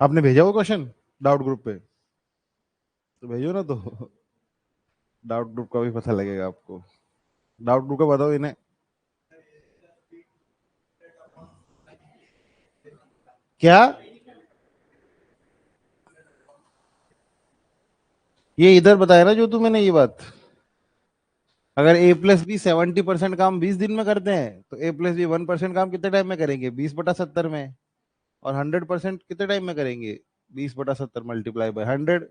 आपने भेजा वो क्वेश्चन डाउट ग्रुप पे? तो भेजो ना तो। डाउट ग्रुप का भी पता लगेगा आपको। डाउट ग्रुप का बताओ इन्हें। क्या? ये इधर बताया ना जो तू, मैंने ये बात। अगर ए प्लस बी 70% काम 20 दिन में करते हैं तो ए प्लस बी 1% काम कितने टाइम में करेंगे? 20/70 में। और 100% कितने टाइम में करेंगे? 20/70 मल्टीप्लाई बाय 100।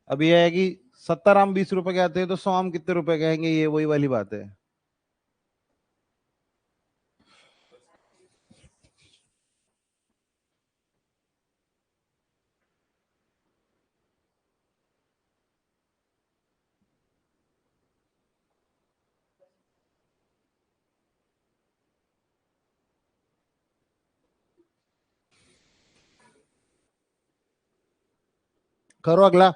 अब ये है कि 70 आम 20 रुपए के आते हैं तो 100 आम कितने रुपए के आएंगे? ये वही वाली बात है। करो अगला।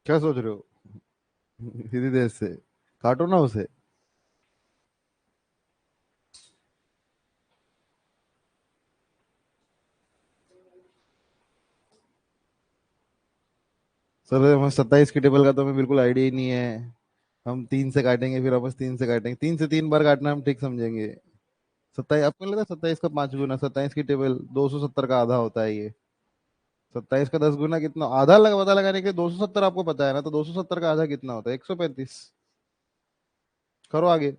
क्या सोच रहे हो? सीधी देर से काटो ना उसे। सर हमें 27 की टेबल का तो हमें बिल्कुल आइडिया ही नहीं है। हम 3 से काटेंगे, फिर वापस 3 से काटेंगे, 3 से 3 बार काटना हम ठीक समझेंगे। 27 आपको नहीं लगता 27 का 5 गुना? 27 की टेबल 270 का आधा होता है ये। 27 का 10 गुना कितना? आधा लगा पता लगाने के लिए 270 आपको पता है ना, तो 270 का आधा कितना होता है? 135। करो आगे।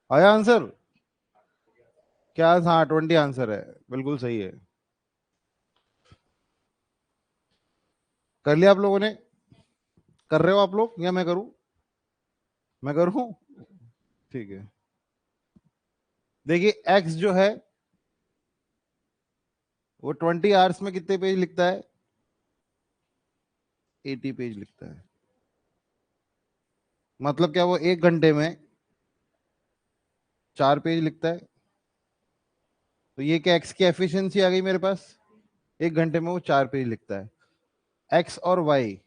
आया आंसर? क्या? हाँ 20 आंसर है। बिल्कुल सही है। कर लिया आप लोगों ने? कर रहे हो आप लोग या मैं करूं? मैं करूं? ठीक है। देखिए एक्स जो है वो 20 आवर्स में कितने पेज लिखता है? 80 पेज लिखता है। मतलब क्या वो 1 घंटे में 4 पेज लिखता है? तो ये क्या एक्स की एफिशिएंसी आ गई मेरे पास? 1 घंटे में वो 4 पेज लिखता है। एक्स और वाई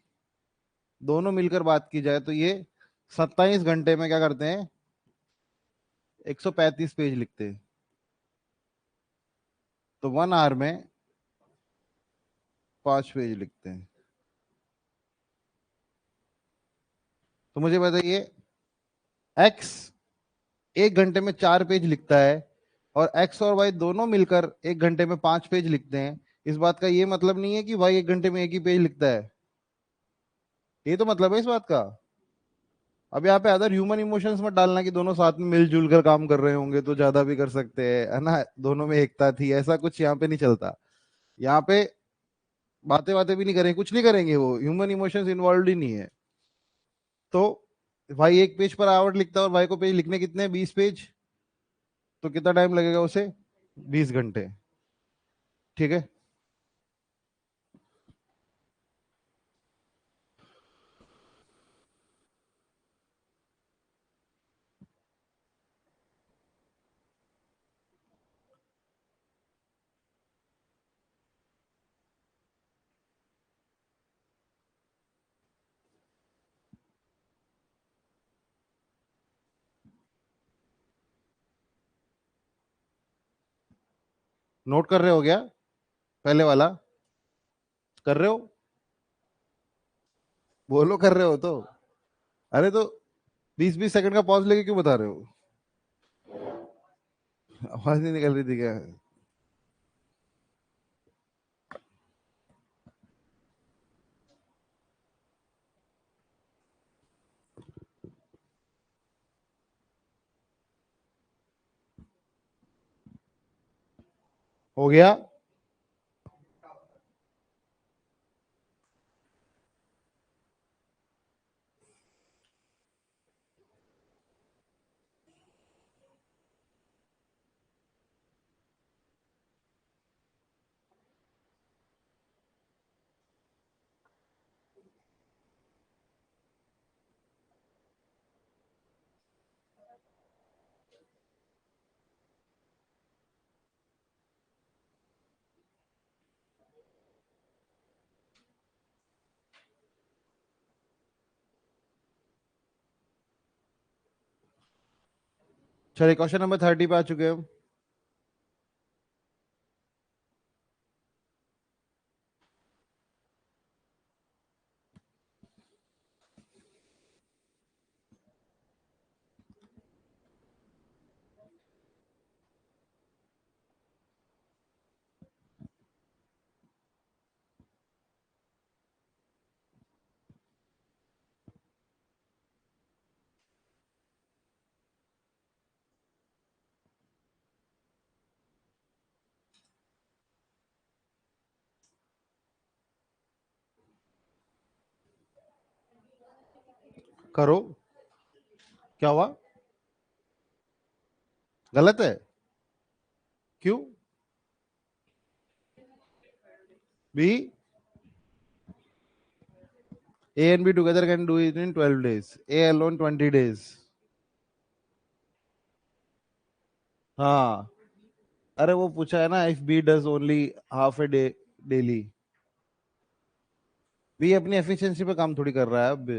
दोनों मिलकर बात की जाए तो ये 27 घंटे में क्या करते हैं? 135 पेज लिखते हैं। तो 1 आवर में 5 पेज लिखते हैं। तो मुझे बताइए, एक्स 1 घंटे में 4 पेज लिखता है और एक्स और वाई दोनों मिलकर 1 घंटे में 5 पेज लिखते हैं। इस बात का ये मतलब नहीं है कि वाई 1 घंटे में एक ही पेज लिखता है। ये तो मतलब है इस बात का। अब यहाँ पे अदर ह्यूमन इमोशंस मत डालना कि दोनों साथ में मिलजुल कर काम कर रहे होंगे तो ज्यादा भी कर सकते हैं, है ना? दोनों में एकता थी, ऐसा कुछ यहाँ पे नहीं चलता। यहाँ पे बातें बातें भी नहीं करेंगे, कुछ नहीं करेंगे, वो ह्यूमन इमोशंस इन्वॉल्व ही नहीं है। तो भाई 1 पेज पर आवर लिखता है और भाई को पेज लिखने कितने? 20 पेज। तो कितना टाइम लगेगा उसे? 20 घंटे। ठीक है। नोट कर रहे हो क्या पहले वाला? कर रहे हो? बोलो कर रहे हो तो। अरे तो 20-20 सेकंड का पॉज लेके क्यों बता रहे हो? आवाज नहीं निकल रही थी क्या? हो गया? चलिए क्वेश्चन नंबर 30 पे आ चुके हैं हम। करो। क्या हुआ? गलत है? क्यों? B A and B together can do it in 12 days. A alone 20 days. हाँ। अरे वो पूछा है ना, if B does only half a day daily. B अपनी एफिशिएंसी पे काम थोड़ी कर रहा है अब।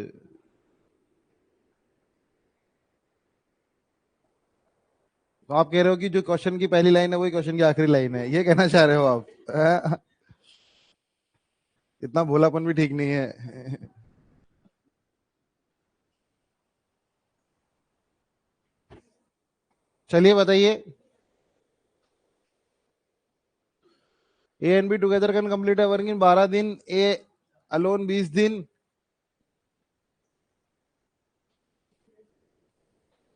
तो आप कह रहे हो कि जो क्वेश्चन की पहली लाइन है वही क्वेश्चन की आखिरी लाइन है, ये कहना चाह रहे हो आप? इतना भोलापन भी ठीक नहीं है। चलिए बताइए। A and be together can complete a work in 12 दिन, ए अलोन 20 दिन।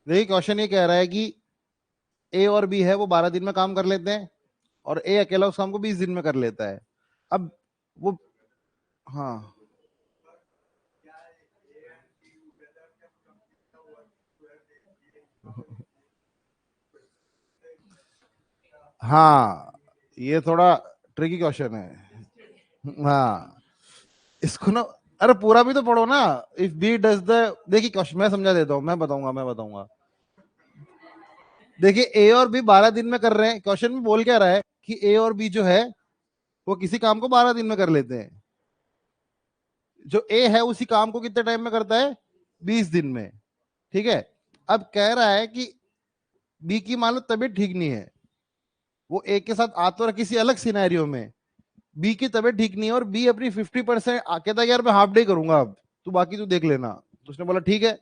देखिए क्वेश्चन ये कह रहा है कि ए और बी है वो 12 दिन में काम कर लेते हैं, और ए अकेला उस काम को 20 दिन में कर लेता है। अब वो, हाँ, हाँ, ये थोड़ा ट्रिकी क्वेश्चन है। हाँ, इसको ना, अरे पूरा भी तो पढ़ो ना। इफ बी डज द, देखिए क्वेश्चन मैं समझा देता हूँ, मैं बताऊंगा। देखिए ए और बी 12 दिन में कर रहे हैं, क्वेश्चन में बोल क्या रहा है कि ए और बी जो है वो किसी काम को 12 दिन में कर लेते हैं। जो ए है उसी काम को कितने टाइम में करता है? 20 दिन में। ठीक है। अब कह रहा है कि बी की मान लो तबीयत ठीक नहीं है, वो ए के साथ आ तो रहा किसी अलग सिनेरियो में। बी की तबीयत ठीक नहीं है और बी अपनी 50% कहता है यार मैं हाफ डे करूंगा, अब तू बाकी तू देख लेना। तो उसने बोला ठीक है।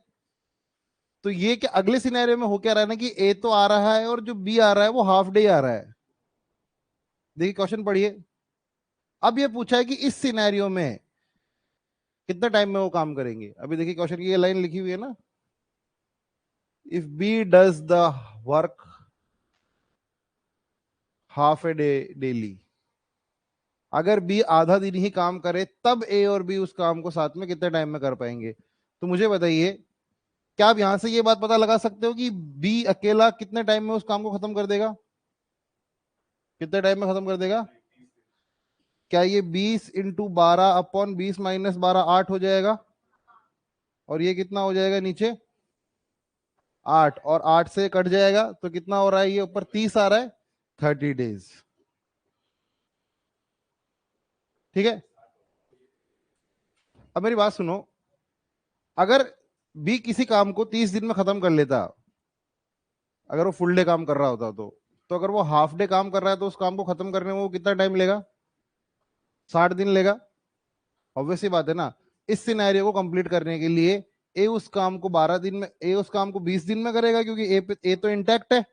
तो ये कि अगले सिनेरियो में हो क्या रहा है ना कि ए तो आ रहा है और जो बी आ रहा है वो हाफ डे आ रहा है। देखिए क्वेश्चन पढ़िए। अब ये पूछा है कि इस सिनेरियो में कितने टाइम में वो काम करेंगे। अभी देखिए क्वेश्चन की ये लाइन लिखी हुई है ना, if B does the work half a day daily, अगर बी आधा दिन ही काम करे तब ए और बी उस काम को साथ में कितने टाइम में कर पाएंगे। तो मुझे बताइए, क्या आप यहां से ये बात पता लगा सकते हो कि बी अकेला कितने टाइम में उस काम को खत्म कर देगा? कितने टाइम में खत्म कर देगा? क्या ये 20 × 12 अपॉन 20 - 12 8 हो जाएगा? और ये कितना हो जाएगा नीचे? 8, और 8 से कट जाएगा तो कितना हो रहा है, ये ऊपर 30 आ रहा है, 30 डेज। ठीक है। अब मेरी बात सुनो, अगर बी किसी काम को 30 दिन में खत्म कर लेता, अगर वो फुल डे काम कर रहा होता तो तो अगर वो हाफ डे काम कर रहा है तो उस काम को खत्म करने में वो कितना टाइम लेगा? 60 दिन लेगा। ऑब्वियसली बात है ना। इस सिनेरियो को कंप्लीट करने के लिए ए उस काम को 12 दिन में, ए उस काम को 20 दिन में करेगा, क्योंकि ए तो इंटैक्ट है,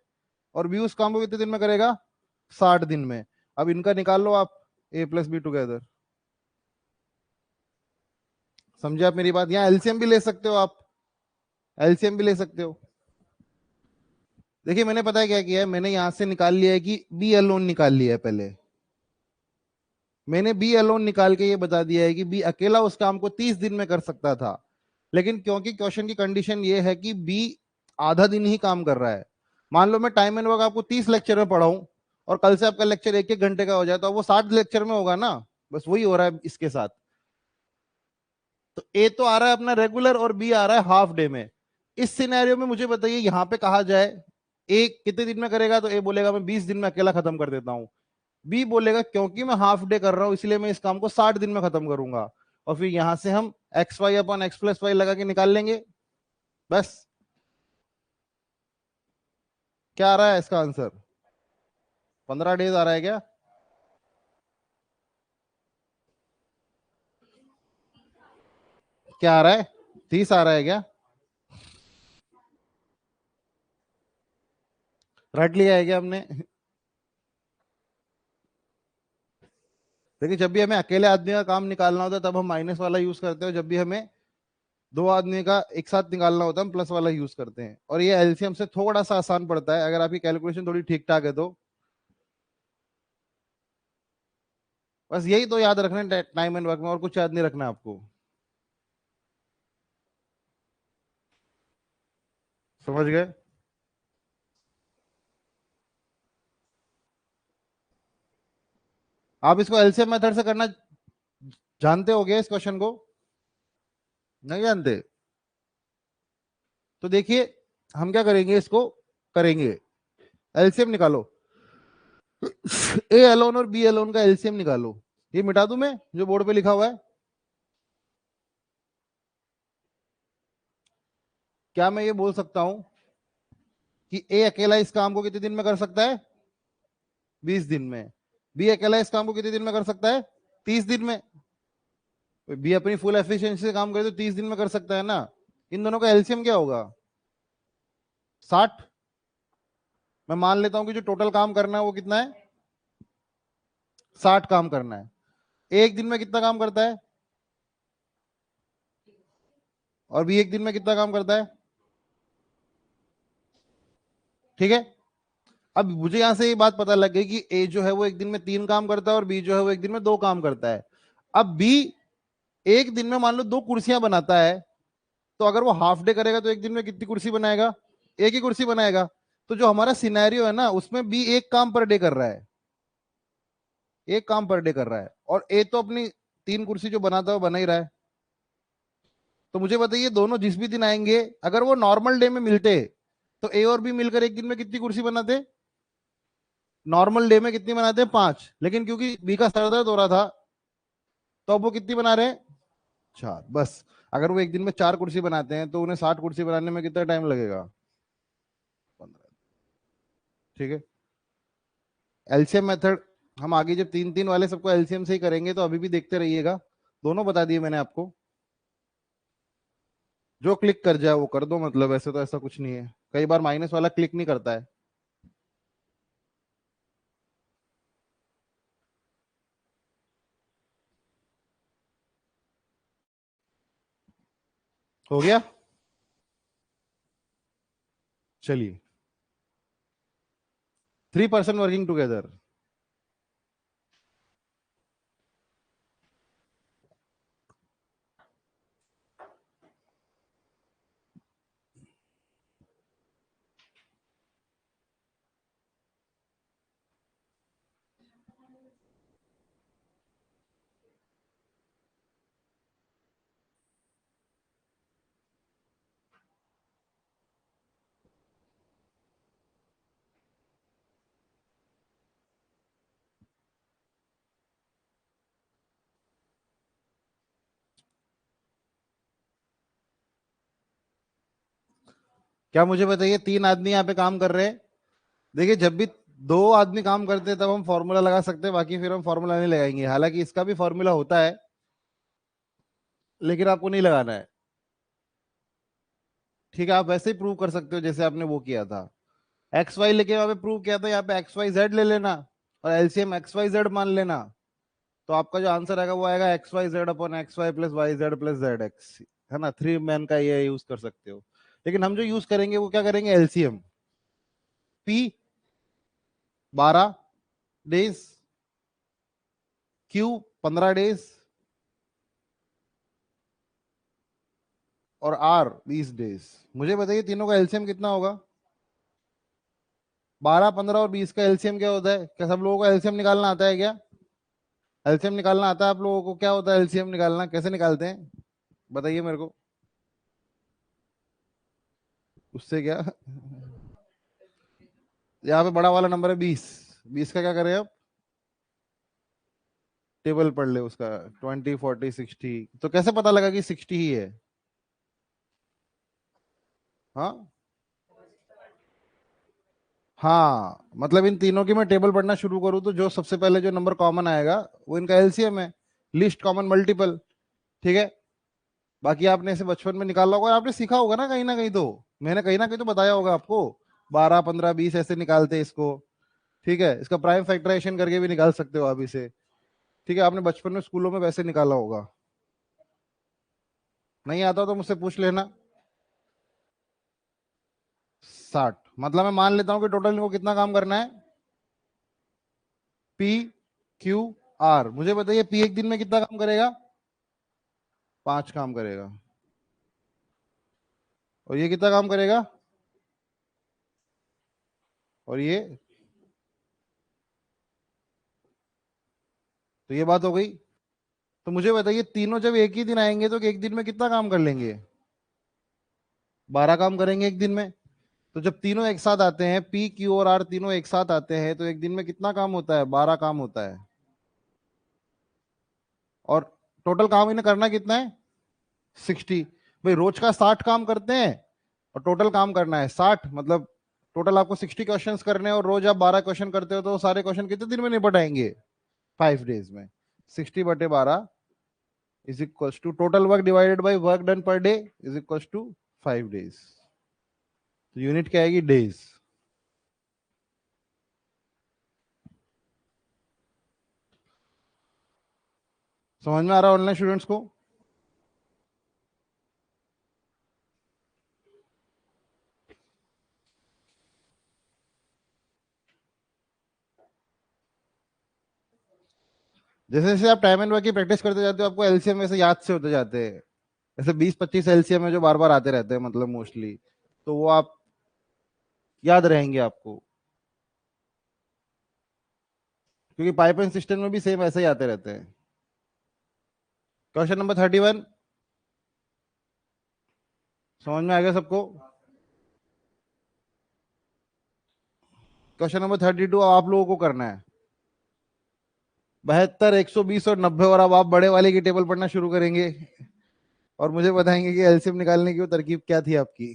और बी उस काम को कितने दिन में करेगा? 60 दिन में। अब इनका निकाल लो आप, ए प्लस बी टुगेदर। समझे आप मेरी बात? यहाँ एलसीएम भी ले सकते हो आप, एलसीएम भी ले सकते हो। देखिए मैंने पता है क्या किया है, मैंने यहां से निकाल लिया है कि बी अलोन निकाल लिया है पहले। मैंने बी अलोन निकाल के ये बता दिया है कि बी अकेला उस काम को 30 दिन में कर सकता था, लेकिन क्योंकि क्वेश्चन की कंडीशन ये है कि बी आधा दिन ही काम कर रहा है। मान लो मैं टाइम एंड वर्क आपको 30 लेक्चर में पढ़ाऊं, और कल से आपका लेक्चर 1-1 घंटे का हो जाए, तो वो 60 लेक्चर में होगा ना। बस वही हो रहा है इसके साथ। तो ए तो आ रहा है अपना रेगुलर, और बी आ रहा है हाफ डे में। इस सिनेरियो में मुझे बताइए, यहां पे कहा जाए ए कितने दिन में करेगा, तो ए बोलेगा मैं 20 दिन में अकेला खत्म कर देता हूं। बी बोलेगा क्योंकि मैं हाफ डे कर रहा हूं इसलिए मैं इस काम को 60 दिन में खत्म करूंगा। और फिर यहां से हम x y upon x plus y लगा के निकाल लेंगे। बस। क्या आ रहा है इसका आंसर? 15 डेज आ रहा है क्या? क्या आ रहा है? 30 आ रहा है क्या? रट लिया है क्या हमने? देखिए जब भी हमें अकेले आदमी का काम निकालना होता है तब हम माइनस वाला यूज करते हो, जब भी हमें दो आदमी का एक साथ निकालना होता है हम प्लस वाला यूज करते हैं। और ये एलसीएम से थोड़ा सा आसान पड़ता है अगर आपकी कैलकुलेशन थोड़ी ठीक ठाक है तो। बस यही तो याद रखना है टाइम एंड वर्क में, और कुछ याद नहीं रखना आपको। समझ गए? आप इसको एलसीएम मेथड से करना जानते हो गए इस क्वेश्चन को? नहीं जानते? तो देखिए हम क्या करेंगे, इसको करेंगे, एलसीएम निकालो। ए अलोन और बी अलोन का एलसीएम निकालो। ये मिटा दूं मैं जो बोर्ड पे लिखा हुआ है? क्या मैं ये बोल सकता हूं कि ए अकेला इस काम को कितने दिन में कर सकता है? 20 दिन में। बी अकेला इस काम को कितने दिन में कर सकता है? 30 दिन में। बी अपनी फुल एफिशिएंसी से काम करे तो 30 दिन में कर सकता है ना। इन दोनों का एलसीएम क्या होगा? 60। मैं मान लेता हूं कि जो टोटल काम करना है वो कितना है? 60 काम करना है। एक दिन में कितना काम करता है? और बी एक दिन में कितना काम करता है? ठीक है। अब मुझे यहां से ये बात पता लग गई कि ए जो है वो एक दिन में 3 काम करता है, और बी जो है वो एक दिन में 2 काम करता है। अब बी एक दिन में मान लो 2 कुर्सियां बनाता है, तो अगर वो हाफ डे करेगा तो एक दिन में कितनी कुर्सी बनाएगा? एक ही कुर्सी बनाएगा। तो जो हमारा सिनेरियो है ना उसमें बी एक काम पर डे कर रहा है, एक काम पर डे कर रहा है, और ए तो अपनी 3 कुर्सी जो बनाता है वो बना ही रहा है। तो मुझे बताइए दोनों जिस भी दिन आएंगे, अगर वो नॉर्मल डे में मिलते तो ए और बी मिलकर एक दिन में कितनी कुर्सी बनाते? नॉर्मल डे में कितनी बनाते हैं? 5। लेकिन क्योंकि बी का सर दर्द हो रहा था तो अब वो कितनी बना रहे हैं? 4। बस। अगर वो एक दिन में 4 कुर्सी बनाते हैं तो उन्हें 60 कुर्सी बनाने में कितना टाइम लगेगा? 15। ठीक है। एलसीएम मेथड हम आगे जब 3-3 वाले सबको एलसीएम से ही करेंगे, तो अभी भी देखते रहिएगा। दोनों बता दिए मैंने आपको। जो क्लिक कर जाए वो कर दो, मतलब ऐसे तो ऐसा कुछ नहीं है, कई बार माइनस वाला क्लिक नहीं करता है। हो गया? चलिए। 3 पर्सन वर्किंग टुगेदर। क्या मुझे बताइए, 3 आदमी यहाँ पे काम कर रहे हैं। देखिए जब भी दो आदमी काम करते हैं तब हम फॉर्मूला लगा सकते हैं, बाकी फिर हम फॉर्मूला नहीं लगाएंगे। हालांकि इसका भी फॉर्मूला होता है, लेकिन आपको नहीं लगाना है। ठीक है, आप वैसे ही प्रूव कर सकते हो जैसे आपने वो किया था, एक्स वाई लेके वहां पे प्रूव किया था, यहाँ पे एक्स वाई जेड ले लेना और एलसीएम एक्स वाई जेड मान लेना। तो आपका जो आंसर आएगा वो आएगा x y z upon x y plus y z plus z x, है ना। थ्री मैन का ये यूज कर सकते हो, लेकिन हम जो यूज करेंगे वो क्या करेंगे, LCM. P 12 days, Q 15 days और आर 20 डेज। मुझे बताइए तीनों का एलसीएम कितना होगा। 12, 15 और 20 का एलसीएम क्या होता है? क्या सब लोगों को एलसीएम निकालना आता है क्या? एलसीएम निकालना आता है आप लोगों को? क्या होता है एलसीएम निकालना, कैसे निकालते हैं बताइए मेरे को। उससे क्या, यहाँ पे बड़ा वाला नंबर है 20, 20 का क्या करें अब, टेबल पढ़ ले उसका। 20, 40, 60, तो कैसे पता लगा कि 60 ही है? हाँ, हाँ, मतलब इन तीनों की मैं टेबल पढ़ना शुरू करूँ तो जो सबसे पहले जो नंबर कॉमन आएगा वो इनका एलसीएम है, लिस्ट कॉमन मल्टीपल। ठीक है, बाकी आपने इसे बचपन में निकाला होगा, आपने सीखा होगा ना कहीं तो, मैंने कहीं ना कहीं तो बताया होगा आपको। 12, 15, 20 ऐसे निकालते हैं इसको। ठीक है, इसका प्राइम फैक्टराइजेशन करके भी निकाल सकते हो आप इसे। ठीक है, आपने बचपन में स्कूलों में वैसे निकाला होगा। नहीं आता तो मुझसे पूछ लेना। 60, मतलब मैं मान लेता हूँ कि टोटल इनको कितना काम करना है, पी क्यू आर। मुझे बताइए पी एक दिन में कितना काम करेगा? 5 काम करेगा। और ये कितना काम करेगा? और ये, तो ये बात हो गई। तो मुझे बताइए तीनों जब एक ही दिन आएंगे तो एक दिन में कितना काम कर लेंगे? 12 काम करेंगे एक दिन में। तो जब तीनों एक साथ आते हैं, पी क्यू और आर तीनों एक साथ आते हैं, तो एक दिन में कितना काम होता है? 12 काम होता है। और टोटल काम इन्हें करना कितना है? 60। भाई रोज का 60 काम करते हैं और टोटल काम करना है 60, मतलब टोटल आपको 60 क्वेश्चंस करने हैं और रोज आप 12 क्वेश्चन करते हो, तो सारे क्वेश्चन कितने दिन में निपट आएंगे? 5 डेज में। 60/12 is equal to total work divided by work done per day is equal to 5 days. तो यूनिट क्या आएगी? डेज। समझ में आ रहा है ऑनलाइन स्टूडेंट्स को? जैसे जैसे आप टाइम एंड वर्क की प्रैक्टिस करते जाते हो आपको एलसीएम वैसे याद से होते जाते हैं। ऐसे 20-25 एलसीएम है जो बार बार आते रहते हैं, मतलब मोस्टली, तो वो आप याद रहेंगे आपको, क्योंकि पाइपलाइन सिस्टम में भी सेम ऐसे ही आते रहते हैं। क्वेश्चन नंबर 31 समझ में आ गया सबको? क्वेश्चन नंबर 32 आप लोगों को करना है। 72, 120 और 90, और अब आप बड़े वाले की टेबल पढ़ना शुरू करेंगे और मुझे बताएंगे कि एलसीएम निकालने की वो तरकीब क्या थी आपकी।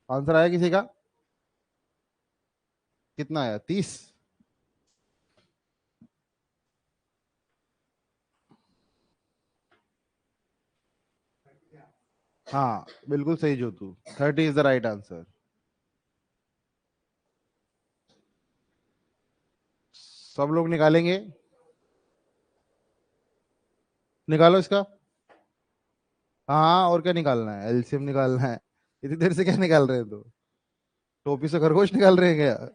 आंसर आया किसी का? कितना आया? 30? हाँ, बिल्कुल सही जो तू, 30 इज द राइट आंसर। सब लोग निकालेंगे? निकालो इसका। हाँ, और क्या निकालना है? एलसीएम निकालना है। इतनी देर से क्या निकाल रहे हैं तो? टोपी से खरगोश निकाल रहे हैं क्या?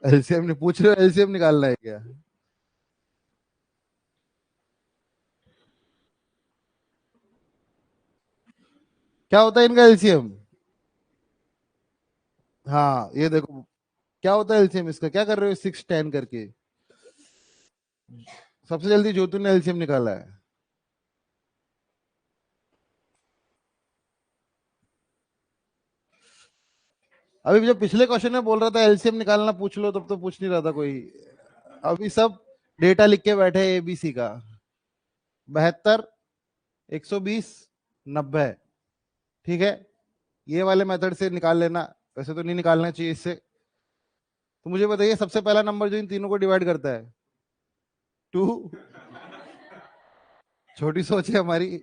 एलसीएम ने पूछ रहे हो, एलसीएम निकालना है क्या? क्या होता है इनका एलसीएम? हाँ ये देखो क्या होता है एलसीएम इसका, क्या कर रहे हो 6 10 करके। सबसे जल्दी ज्योति ने एलसीएम निकाला है। अभी जब पिछले क्वेश्चन में बोल रहा था एलसीएम निकालना पूछ लो, तब तो पूछ नहीं रहा था कोई। अभी सब डेटा लिख के बैठे एबीसी का। 72, 120, 90। ठीक है, ये वाले मेथड से निकाल लेना, वैसे तो नहीं निकालना चाहिए इससे। तो मुझे बताइए सबसे पहला नंबर जो इन तीनों को डिवाइड करता है, 2। छोटी सोच है हमारी।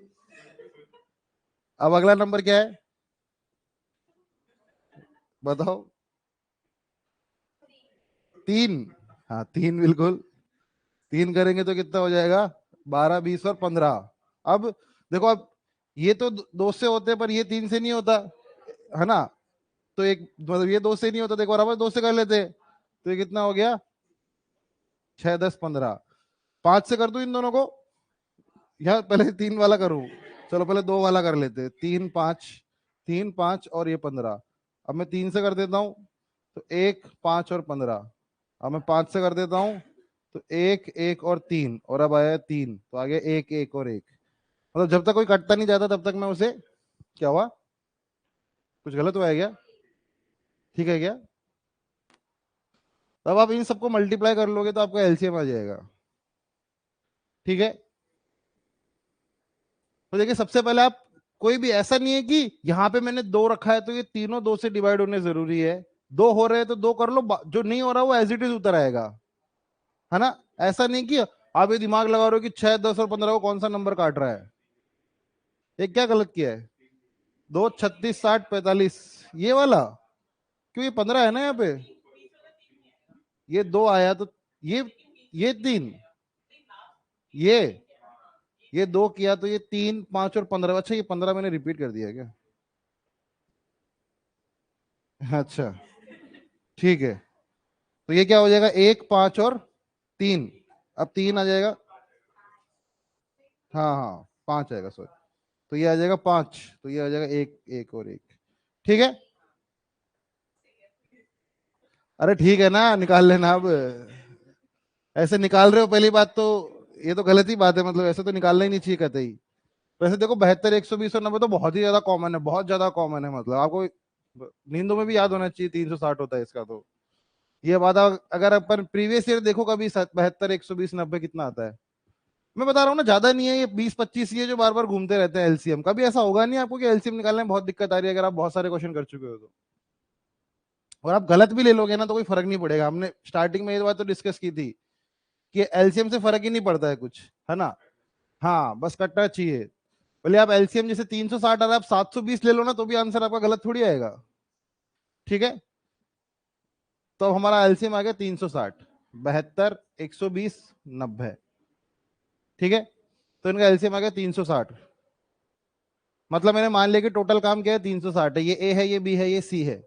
अब अगला नंबर क्या है बताओ। 3। हाँ 3 बिल्कुल। 3 करेंगे तो कितना हो जाएगा, 12 20 और 15। अब देखो, अब ये तो दो से होते हैं पर ये 3 से नहीं होता है ना। तो एक मतलब ये 2 से नहीं होता, देखो बराबर 2 से कर लेते। तो ये कितना हो गया, 6 10 15। 5 से कर दूं इन दोनों को, या पहले 3 वाला करूं। चलो पहले 2 वाला कर लेते हैं। 3 5, 3 5 और ये 15। अब मैं 3 से कर देता हूं, तो 1 5 और 15। अब मैं 5 से कर देता हूं, तो 1 1 और 3, और अब आया 3, तो आ गया 1 1 और 1। मतलब जब तक कोई कटता नहीं जाता तब तक मैं उसे, क्या हुआ, कुछ गलत हुआ है क्या, ठीक है क्या। तब आप इन सबको मल्टीप्लाई कर लोगे तो आपका एलसीएम आ जाएगा। ठीक है, तो देखिए सबसे पहले आप, कोई भी ऐसा नहीं है कि यहाँ पे मैंने 2 रखा है तो ये तीनों 2 से डिवाइड होने जरूरी है। 2 हो रहे हैं तो 2 कर लो, जो नहीं हो रहा वो एज इट इज उतर आएगा, है ना। ऐसा नहीं कि आप ये दिमाग लगा रहे हो कि 6 10 और 15 को कौन सा नंबर काट रहा है। ये क्या गलत किया है, 2 36 60 45, ये वाला। क्यों, ये 15 है ना यहाँ पे, ये 2 आया तो ये 3, ये ये 2 किया तो ये 3 5 और 15। अच्छा ये 15 मैंने रिपीट कर दिया क्या, अच्छा ठीक है। तो ये क्या हो जाएगा, 1 5 और 3। अब 3 आ जाएगा, हाँ हाँ 5 आएगा सॉरी। तो ये आ जाएगा 5, तो ये आ जाएगा 1 1 और 1। ठीक है, अरे ठीक है ना, निकाल लेना अब। ऐसे निकाल रहे हो पहली बात तो, ये तो गलत ही बात है, मतलब ऐसे तो निकालना ही नहीं चाहिए कतई। वैसे देखो 72 120 और 90 तो बहुत ही ज्यादा कॉमन है, बहुत ज्यादा कॉमन है, मतलब आपको नींदों में भी याद होना चाहिए 360 होता है इसका। तो ये बात अगर अपन प्रीवियस ईयर देखो कभी, 72 120 90 कितना आता है। मैं बता रहा हूँ ना, ज्यादा नहीं है, ये 20 25 ये जो बार बार घूमते रहते हैं एलसीएम। कभी ऐसा होगा नहीं आपको कि एलसीएम निकालने में बहुत दिक्कत आ रही है, अगर आप बहुत सारे क्वेश्चन कर चुके हो तो। और आप गलत भी ले लोगे ना तो कोई फर्क नहीं पड़ेगा। हमने स्टार्टिंग में ये बात तो डिस्कस की थी कि एलसीएम से फर्क ही नहीं पड़ता है कुछ, है ना। हाँ बस कट्टा चाहिए। बोले आप एलसीएम जैसे 360 आ रहा है, आप 720 ले लो ना तो भी आंसर आपका गलत थोड़ी आएगा। ठीक है, तो हमारा एलसीएम आ गया 360, 72 120 90। ठीक है, तो इनका एलसीएम आ गया 360। मतलब मैंने मान लिया कि टोटल काम क्या है, 360 है। ये ए है, ये बी है, ये सी है।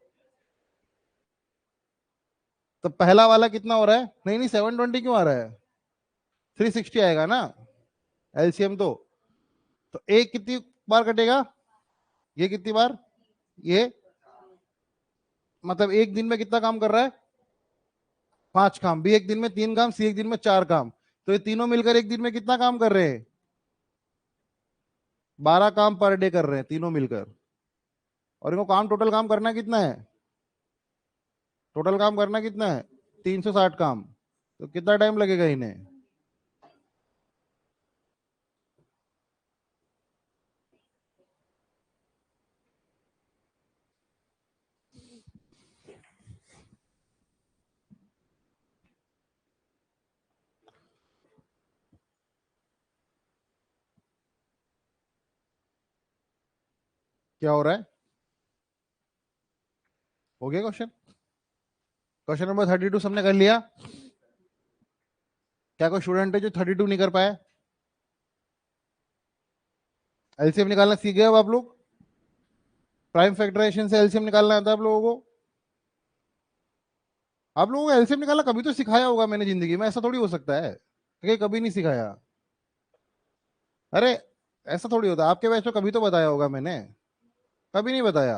तो पहला वाला कितना हो रहा है, नहीं नहीं 720 क्यों आ रहा है, 360 आएगा ना एलसीएम तो एक कितनी बार कटेगा, ये कितनी बार, ये मतलब एक दिन में कितना काम कर रहा है, 5 काम। बी एक दिन में 3 काम, सी एक दिन में 4 काम। तो ये तीनों मिलकर एक दिन में कितना काम कर रहे हैं, 12 काम पर डे कर रहे हैं तीनों मिलकर। और इनको काम, टोटल काम करना कितना है, टोटल काम करना कितना है, 360 काम। तो कितना टाइम लगेगा इन्हें, क्या हो रहा है। हो गया क्वेश्चन, क्वेश्चन नंबर 32 सबने कर लिया। क्या कोई स्टूडेंट है जो 32 नहीं कर पाया, एलसीएम निकालना सीख गए अब आप लोग, प्राइम फैक्टराइजेशन से एलसीएम निकालना आता है आप लोगों को। आप लोगों को एलसीएम निकालना कभी तो सिखाया होगा मैंने जिंदगी में, ऐसा थोड़ी हो सकता है कि कभी नहीं सिखाया। अरे ऐसा थोड़ी होता, आपके बैच में कभी तो बताया होगा मैंने, कभी नहीं बताया।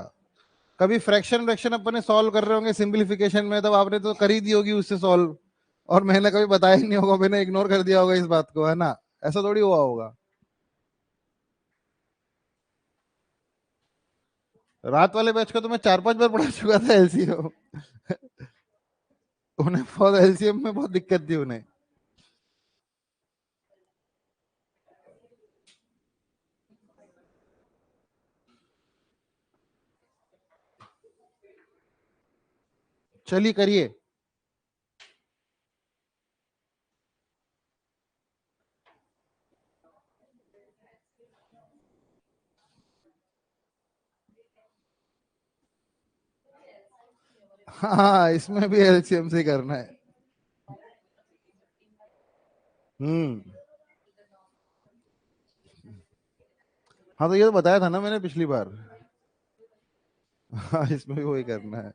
कभी फ्रैक्शन फ्रैक्शन अपने सॉल्व कर रहे होंगे सिंपलीफिकेशन में, तब आपने तो कर ही दी होगी उससे सॉल्व, और मैंने कभी बताया ही नहीं होगा, मैंने इग्नोर कर दिया होगा इस बात को, है ना? ऐसा थोड़ी हुआ होगा। रात वाले बैच को तो मैं 4-5 बार पढ़ा चुका था एलसीएम। उन्हें बहुत एलसीएम में बहुत दिक्कत थी उन्हें। चलिए करिए। हाँ, इसमें भी एलसीएम से करना है। हम्म। हाँ, तो ये तो बताया था ना मैंने पिछली बार। हाँ, इसमें भी वही करना है।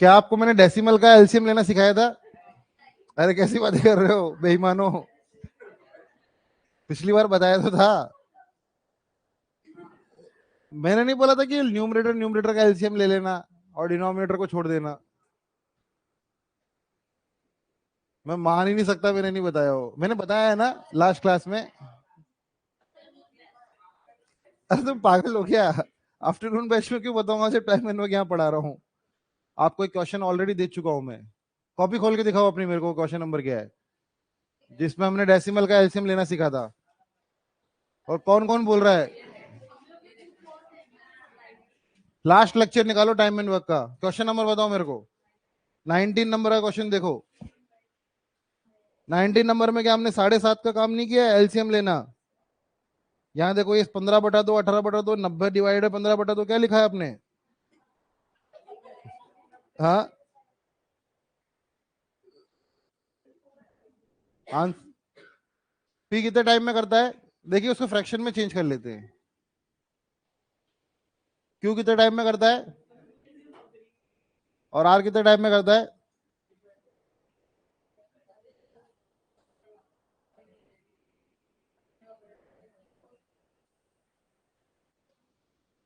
क्या आपको मैंने डेसिमल का एलसीएम लेना सिखाया था? अरे कैसी बातें कर रहे हो बेईमानो, पिछली बार बताया तो था। मैंने नहीं बोला था कि न्यूमरेटर न्यूमरेटर का एलसीएम ले लेना और डिनोमिनेटर को छोड़ देना? मैं मान ही नहीं सकता मैंने नहीं बताया हो, मैंने बताया है ना लास्ट क्लास में। अरे तुम पागल हो क्या? आफ्टरनून बैच में क्यों बताऊंगा, सिर्फ टाइम में यहाँ पढ़ा रहा हूँ। आपको एक क्वेश्चन ऑलरेडी दे चुका हूं मैं। कॉपी खोल के दिखाओ अपनी मेरे को, क्वेश्चन नंबर क्या है जिसमें हमने डेसिमल का एलसीएम लेना सीखा था। और कौन कौन बोल रहा है? लास्ट लेक्चर निकालो टाइम एंड वर्क का, क्वेश्चन नंबर बताओ मेरे को। 19 नंबर का क्वेश्चन देखो। 19 नंबर में क्या हमने 7.5 का काम नहीं किया एलसीएम लेना? यहाँ देखो, ये 15/2 18/2 90 डिवाइडेड 15/2 क्या लिखा है आपने? हाँ, पी कितने टाइम में करता है? देखिए उसको फ्रैक्शन में चेंज कर लेते हैं। क्यू कितने टाइम में करता है? और आर कितने टाइम में करता है?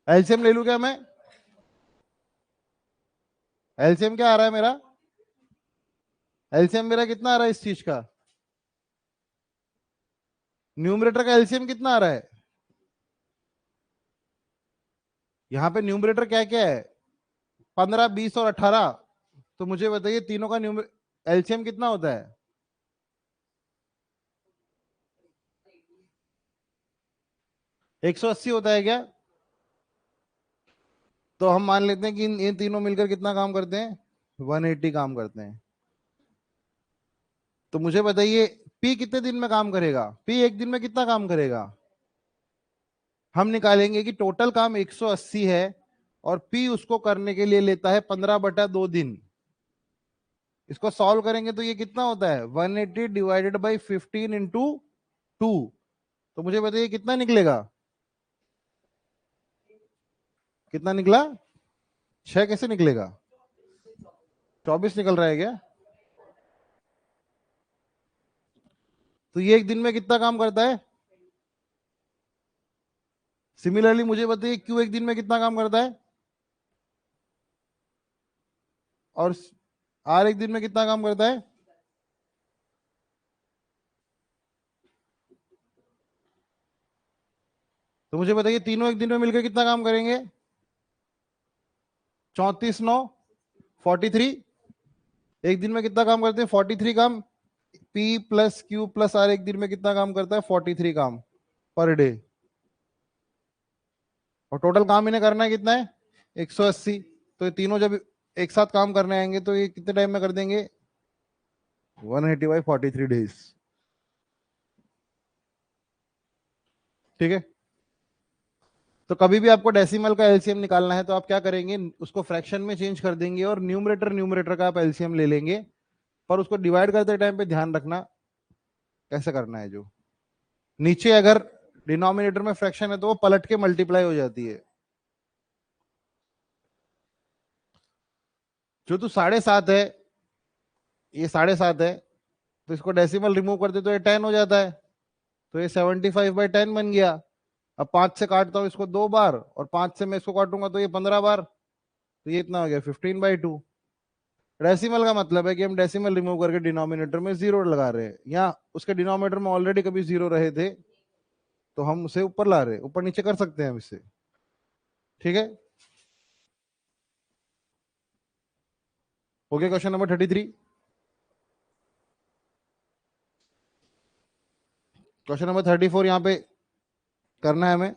एलसीएम ले लूं क्या मैं? एलसीएम क्या आ रहा है मेरा? एलसीएम मेरा कितना आ रहा है इस चीज का? न्यूमरेटर का एलसीएम कितना आ रहा है? यहाँ पे न्यूमरेटर क्या क्या है? 15 20 और 18। तो मुझे बताइए तीनों का न्यूमर एलसीएम कितना होता है? 180 होता है क्या? तो हम मान लेते हैं कि इन तीनों मिलकर कितना काम करते हैं? 180 काम करते हैं। तो मुझे बताइए पी कितने दिन में काम करेगा? पी एक दिन में कितना काम करेगा? हम निकालेंगे कि टोटल काम 180 है और पी उसको करने के लिए लेता है 15/2 दिन। इसको सॉल्व करेंगे तो ये कितना होता है? 180 डिवाइडेड बाई 15 इंटू 2। तो मुझे बताइए कितना निकलेगा? कितना निकला? 6 कैसे निकलेगा? 24 निकल रहा है क्या? तो ये एक दिन में कितना काम करता है? सिमिलरली मुझे बताइए क्यू एक दिन में कितना काम करता है? और आर एक दिन में कितना काम करता है? तो मुझे बताइए तीनों एक दिन में मिलकर कितना काम करेंगे? 34 9 43। एक दिन में कितना काम करते हैं? 43 काम। P plus Q plus R एक दिन में कितना काम करता है? 43 काम पर डे। और टोटल काम इन्हें करना है कितना है? 180। तो ये तीनों जब एक साथ काम करने आएंगे तो ये कितने टाइम में कर देंगे? 180/43 डेज। ठीक है। तो कभी भी आपको डेसिमल का एलसीएम निकालना है तो आप क्या करेंगे, उसको फ्रैक्शन में चेंज कर देंगे और न्यूमरेटर न्यूमरेटर का आप एलसीएम ले लेंगे। पर उसको डिवाइड करते टाइम पे ध्यान रखना कैसे करना है। जो नीचे अगर डिनोमिनेटर में फ्रैक्शन है तो वो पलट के मल्टीप्लाई हो जाती है। जो तू 7.5 है, ये 7.5 है, तो इसको डेसिमल रिमूव करते तो ये 10 हो जाता है, तो ये 75/10 बन गया। अब 5 से काटता हूँ इसको 2 बार, और 5 से मैं इसको काटूंगा तो ये 15 बार, तो ये इतना हो गया 15/2। डेसिमल का मतलब है कि हम डेसिमल रिमूव करके डिनोमिनेटर में जीरो लगा रहे हैं, या उसके डिनोमिनेटर में ऑलरेडी कभी जीरो रहे थे तो हम उसे ऊपर ला रहे हैं, ऊपर नीचे कर सकते हैं हम इससे। ठीक है, हो गया क्वेश्चन नंबर 33। क्वेश्चन नंबर 34 यहाँ पे करना है हमें।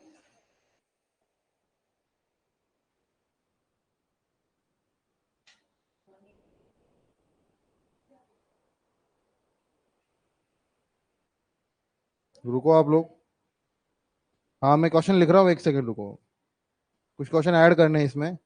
रुको आप लोग, हाँ मैं क्वेश्चन लिख रहा हूँ, एक सेकंड रुको, कुछ क्वेश्चन ऐड करने हैं इसमें।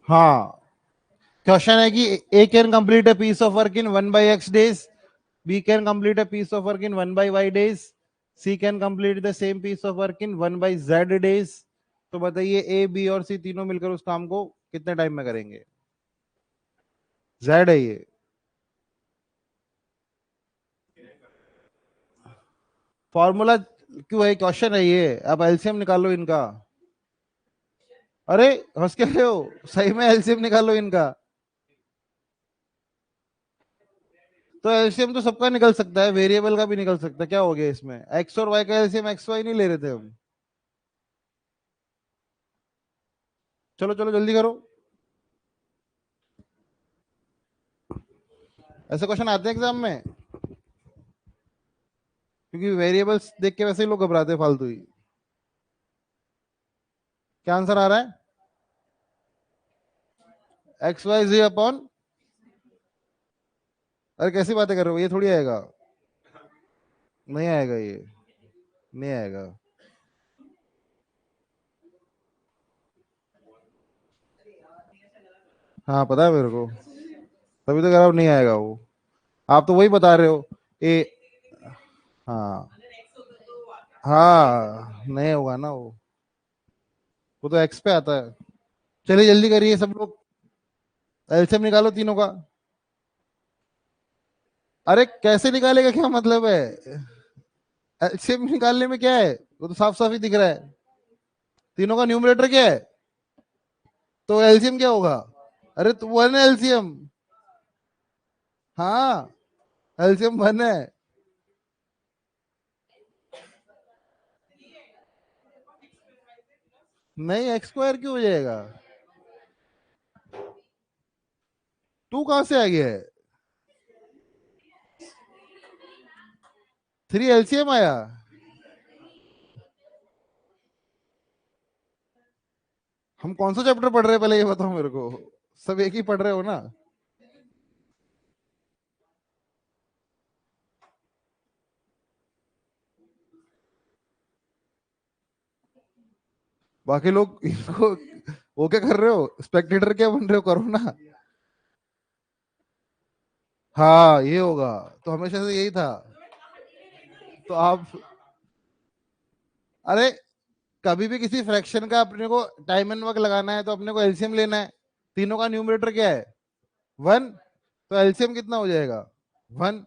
हाँ, क्वेश्चन है कि A can complete a piece of work in 1/x days, B can complete a piece of work in 1/y days, C can complete the same piece of work in 1/z days. तो बताइए A B और सी तीनों मिलकर उस काम को कितने time में करेंगे। जेड है ये। फॉर्मूला क्यों है, क्वेश्चन है ये, आप एलसीएम निकालो इनका। अरे हंस के रहे हो, सही में एलसीएम निकालो इनका। तो एलसीएम तो सबका निकल सकता है, वेरिएबल का भी निकल सकता है, क्या हो गया इसमें, एक्स और वाई का एलसीएम एक्स वाई नहीं ले रहे थे हम। चलो चलो जल्दी करो, ऐसे क्वेश्चन आते हैं एग्जाम में, क्योंकि वेरिएबल्स देख के वैसे ही लोग घबराते हैं फालतू ही। क्या आंसर आ रहा है, XYZ अपॉन, अरे कैसी बातें कर रहे हो, ये थोड़ी आएगा, नहीं आएगा ये, नहीं आएगा। हाँ पता है मेरे को, तभी तो कह रहा हूँ नहीं आएगा वो, आप तो वही बता रहे हो। ए, हाँ हाँ नहीं होगा ना वो तो एक्स पे आता है। चलिए जल्दी करिए सब लोग, एलसीएम निकालो तीनों का। अरे कैसे निकालेगा, क्या मतलब है, एलसीएम निकालने में क्या है, वो तो साफ साफ ही दिख रहा है। तीनों का न्यूमरेटर क्या है, तो एलसीएम क्या होगा, अरे तो वन है एलसीएम। हाँ एलसीएम वन है। नहीं एक्स स्क्वायर क्यों हो जाएगा, टू कहां से आ गया है, 3 एलसीएम आया। हम कौन सा चैप्टर पढ़ रहे हैं पहले ये बताओ मेरे को, सब एक ही पढ़ रहे हो ना। बाकी लोग इनको वो क्या कर रहे हो, स्पेक्टेटर क्या बन रहे हो, करो ना। हाँ ये होगा, तो हमेशा से यही था। तो आप, अरे कभी भी किसी फ्रैक्शन का अपने को टाइम एंड वर्क लगाना है तो अपने को एलसीएम लेना है। तीनों का न्यूमरेटर क्या है, वन, तो एलसीएम कितना हो जाएगा, वन।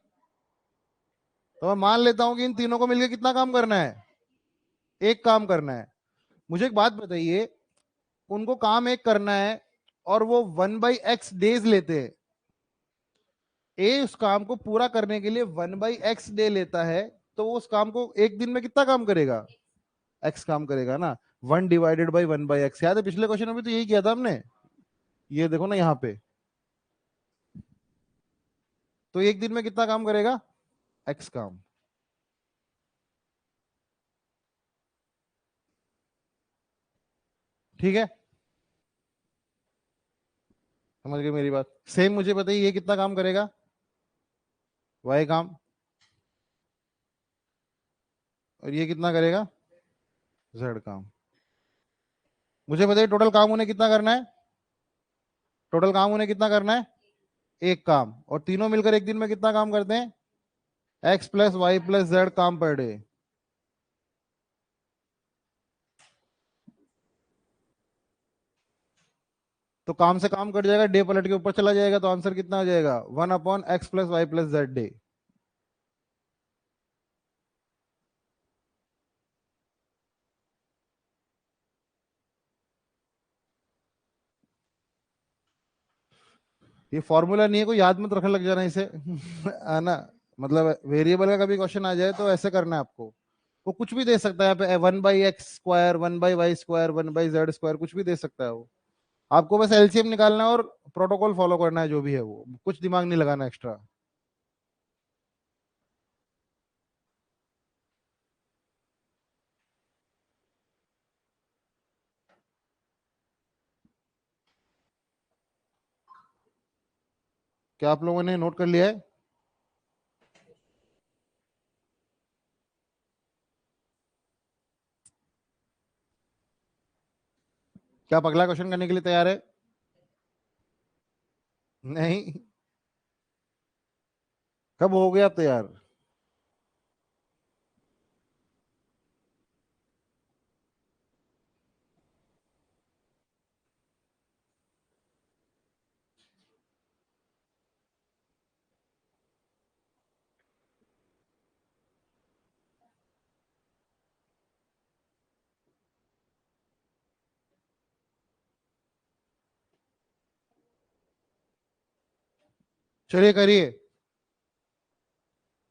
तो मैं मान लेता हूं कि इन तीनों को मिलकर कितना काम करना है, एक काम करना है। मुझे एक बात बताइए, उनको काम एक करना है और वो 1/x डेज लेते हैं, ए उस काम को पूरा करने के लिए 1/x डे लेता है, तो वो उस काम को एक दिन में कितना काम करेगा, एक्स काम करेगा ना। 1/1/x। याद है पिछले क्वेश्चन में भी तो यही किया था हमने। ये देखो ना यहाँ पे, तो एक दिन में कितना काम करेगा? x काम। ठीक है, समझ गए मेरी बात? सेम मुझे बताइए ये कितना काम करेगा? y काम। और ये कितना करेगा? z काम। मुझे बताइए टोटल काम उन्हें कितना करना है? टोटल काम उन्हें कितना करना है? एक काम। और तीनों मिलकर एक दिन में कितना काम करते हैं? x+y+z काम पर डे। तो काम से काम कट जाएगा, डे पलट के ऊपर चला जाएगा, तो आंसर कितना हो जाएगा? 1/x+y+z day. ये फॉर्मूला नहीं है, कोई याद मत रखने लग जाना इसे है ना। मतलब वेरिएबल का कभी क्वेश्चन आ जाए तो ऐसे करना है आपको। वो कुछ भी दे सकता है यहाँ पे, 1/x², 1/y², 1/z², कुछ भी दे सकता है वो। आपको बस एलसीएम निकालना है और प्रोटोकॉल फॉलो करना है, जो भी है वो, कुछ दिमाग नहीं लगाना एक्स्ट्रा। क्या आप लोगों ने नोट कर लिया है? क्या आप अगला क्वेश्चन करने के लिए तैयार है? नहीं? कब हो गए आप तैयार? चलिए करिए।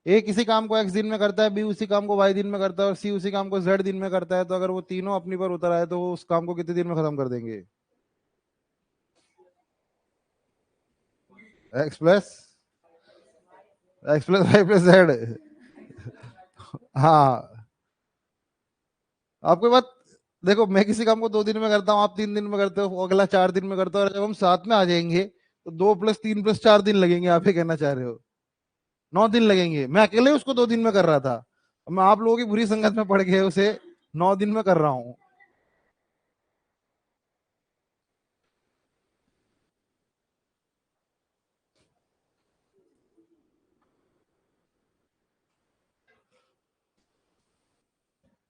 ए किसी काम को x दिन में करता है, बी उसी काम को y दिन में करता है, और सी उसी काम को z दिन में करता है, तो अगर वो तीनों अपनी पर उतर आए तो वो उस काम को कितने दिन में खत्म कर देंगे? x+y+z। हाँ, आपको ये बात, देखो मैं किसी काम को 2 दिन में करता हूँ, आप 3 दिन में करते हो, वो अगला 4 दिन में करता है, और जब हम साथ में आ जाएंगे तो 2+3+4 दिन लगेंगे। आप ये कहना चाह रहे हो? 9 दिन लगेंगे। मैं अकेले उसको 2 दिन में कर रहा था, मैं आप लोगों की बुरी संगत में पड़ गए उसे 9 दिन में कर रहा हूँ।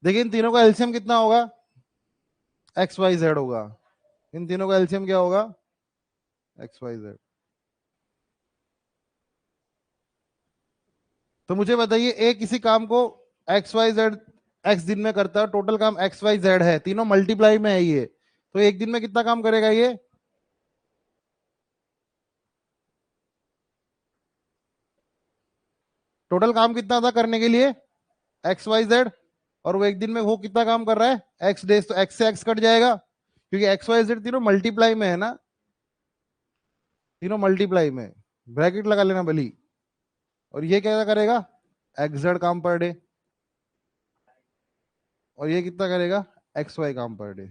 देखिए इन तीनों का एलसीएम कितना होगा? XYZ होगा। इन तीनों का एलसीएम क्या होगा? XYZ। तो मुझे बताइए, ए किसी काम को XYZ x दिन में करता है, टोटल काम XYZ है, तीनों मल्टीप्लाई में है ये, तो एक दिन में कितना काम करेगा ये? टोटल काम कितना था करने के लिए? XYZ। और वो एक दिन में वो कितना काम कर रहा है? x डेज, तो x से x कट जाएगा, क्योंकि XYZ तीनों मल्टीप्लाई में है ना, तीनों मल्टीप्लाई में। ब्रैकेट लगा लेना भली। और ये क्या करेगा? XZ काम पर डे। और ये कितना करेगा? XY काम पर डे।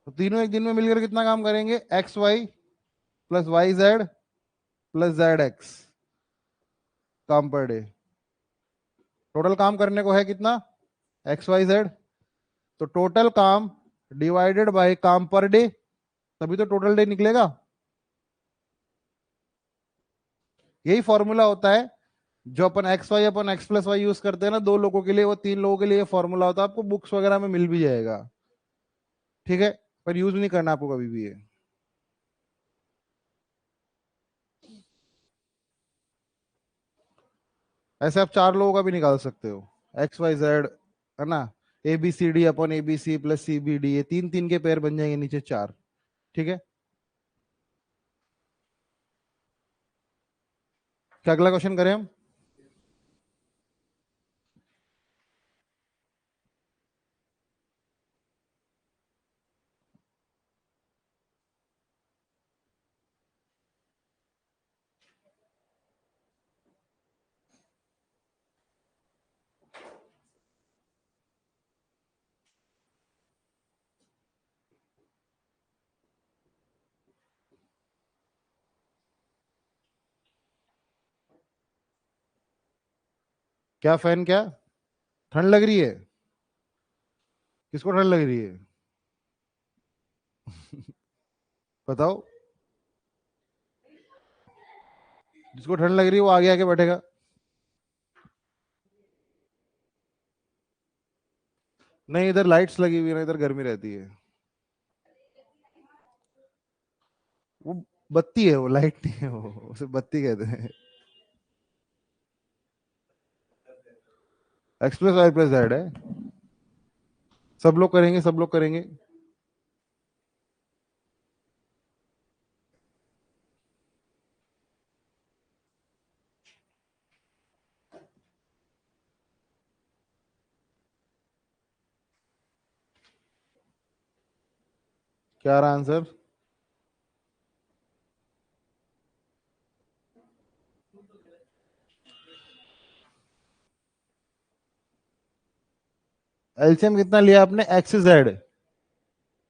तो तीनों एक दिन में मिलकर कितना काम करेंगे? XY+YZ+ZX काम पर डे। टोटल काम करने को है कितना? XYZ। तो टोटल काम डिवाइडेड बाय काम पर डे, तभी तो टोटल डे निकलेगा। यही फॉर्मूला होता है जो अपन XY/X+Y यूज करते हैं ना, 2 लोगों के लिए, वो 3 लोगों के लिए फॉर्मूला होता है, आपको बुक्स वगैरह में मिल भी जाएगा। ठीक है, पर यूज नहीं करना आपको कभी भी ये। ऐसे आप 4 लोगों का भी निकाल सकते हो, XYZ, है ना। ABCD/ABC+CBD, ये 3 3 के पेयर बन जाएंगे, नीचे 4। ठीक है, क्या अगला क्वेश्चन करें हम? क्या फैन क्या? ठंड लग रही है? किसको ठंड लग रही है? बताओ। जिसको ठंड लग रही है वो आगे आके बैठेगा। नहीं, इधर लाइट्स लगी हुई है ना, इधर गर्मी रहती है। वो बत्ती है, वो लाइट नहीं है, वो उसे बत्ती कहते हैं। एक्सप्रेस वाई प्लस जेड है। सब लोग करेंगे, सब लोग करेंगे। क्या रहा आंसर? एलसीएम कितना लिया आपने? X Z.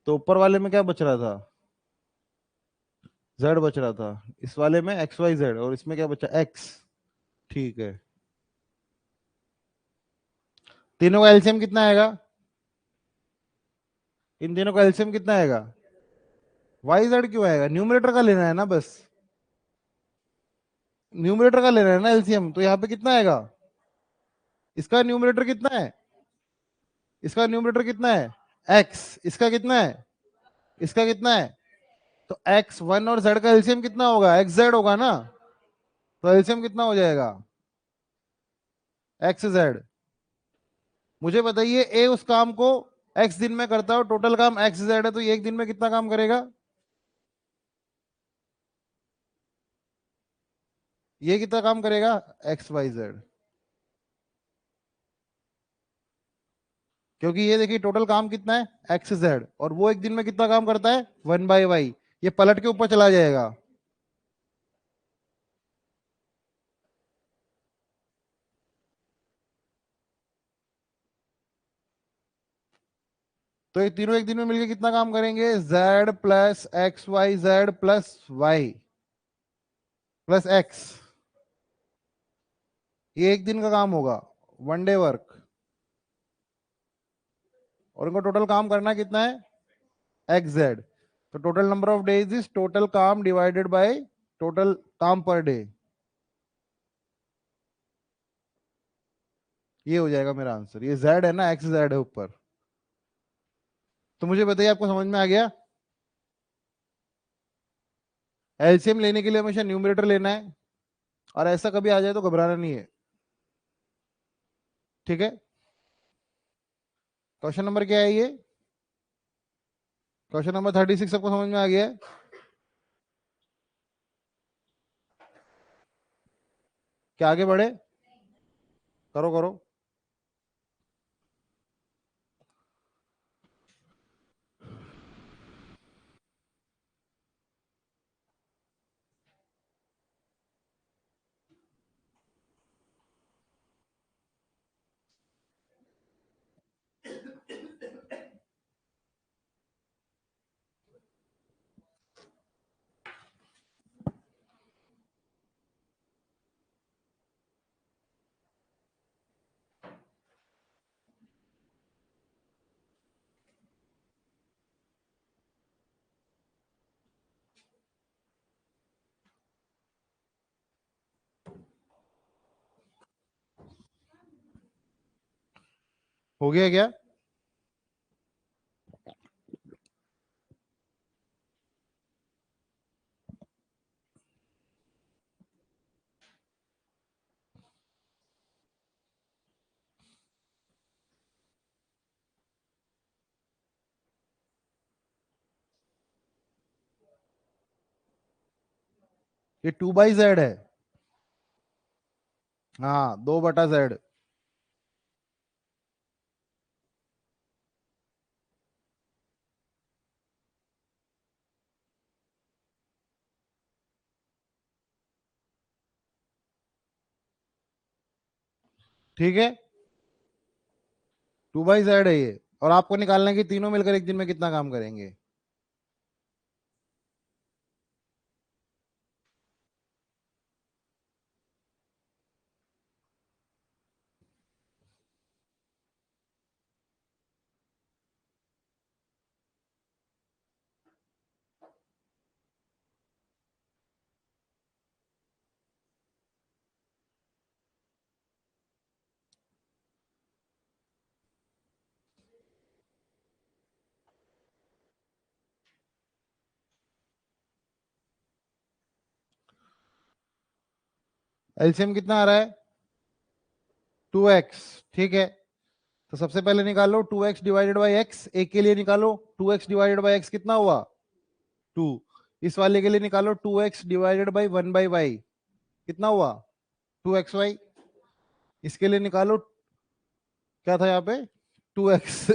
तो ऊपर वाले में क्या बच रहा था? जेड बच रहा था। इस वाले में एक्स वाई जेड, और इसमें क्या बचा? एक्स। ठीक है। तीनों का एलसीएम कितना आएगा? इन तीनों का एलसीएम कितना आएगा? वाई जेड क्यों आएगा? न्यूमरेटर का लेना है ना बस। न्यूमरेटर का लेना है ना एलसीएम, तो यहाँ पे कितना आएगा? इसका न्यूमरेटर कितना है? इसका न्यूमरेटर कितना है? एक्स। इसका कितना है? इसका कितना है? तो एक्स वन और जेड का एलसीएम कितना होगा? एक्स जेड होगा ना। तो एलसीएम कितना हो जाएगा? X Z. मुझे बताइए, ए उस काम को एक्स दिन में करता है और टोटल काम एक्स जेड है, तो ये एक दिन में कितना काम करेगा? ये कितना काम करेगा? X y z. क्योंकि ये देखिए टोटल काम कितना है? एक्स जेड, और वो एक दिन में कितना काम करता है? One by y. ये पलट के ऊपर चला जाएगा। तो ये तीनों एक दिन में मिलकर कितना काम करेंगे? Z plus x y z plus y plus x. ये एक दिन का काम होगा, वन डे वर्क। और इनको टोटल काम करना कितना है? X Z. तो total number of days is total काम डिवाइडेड बाय टोटल काम पर डे। ये हो जाएगा मेरा आंसर। ये जेड है ना, एक्स जेड है ऊपर। तो मुझे बताइए, आपको समझ में आ गया? एलसीएम लेने के लिए हमेशा न्यूमरेटर लेना है, और ऐसा कभी आ जाए तो घबराना नहीं है। ठीक है। क्वेश्चन नंबर क्या है ये? क्वेश्चन नंबर 36 सबको समझ में आ गया है? क्या आगे बढ़े? करो करो। हो गया क्या? ये टू बाई जेड है। हाँ, 2/z। ठीक है। 2/z है ये। और आपको निकालना है कि तीनों मिलकर एक दिन में कितना काम करेंगे। एलसीएम कितना आ रहा है 2x, ठीक है। तो सबसे पहले निकालो 2x डिवाइडेड बाई एक्स, एक के लिए निकालो 2x डिवाइडेड बाई एक्स कितना हुआ 2। इस वाले के लिए निकालो 2x डिवाइडेड बाई 1/y कितना हुआ 2xy। इसके लिए निकालो, क्या था यहाँ पे 2x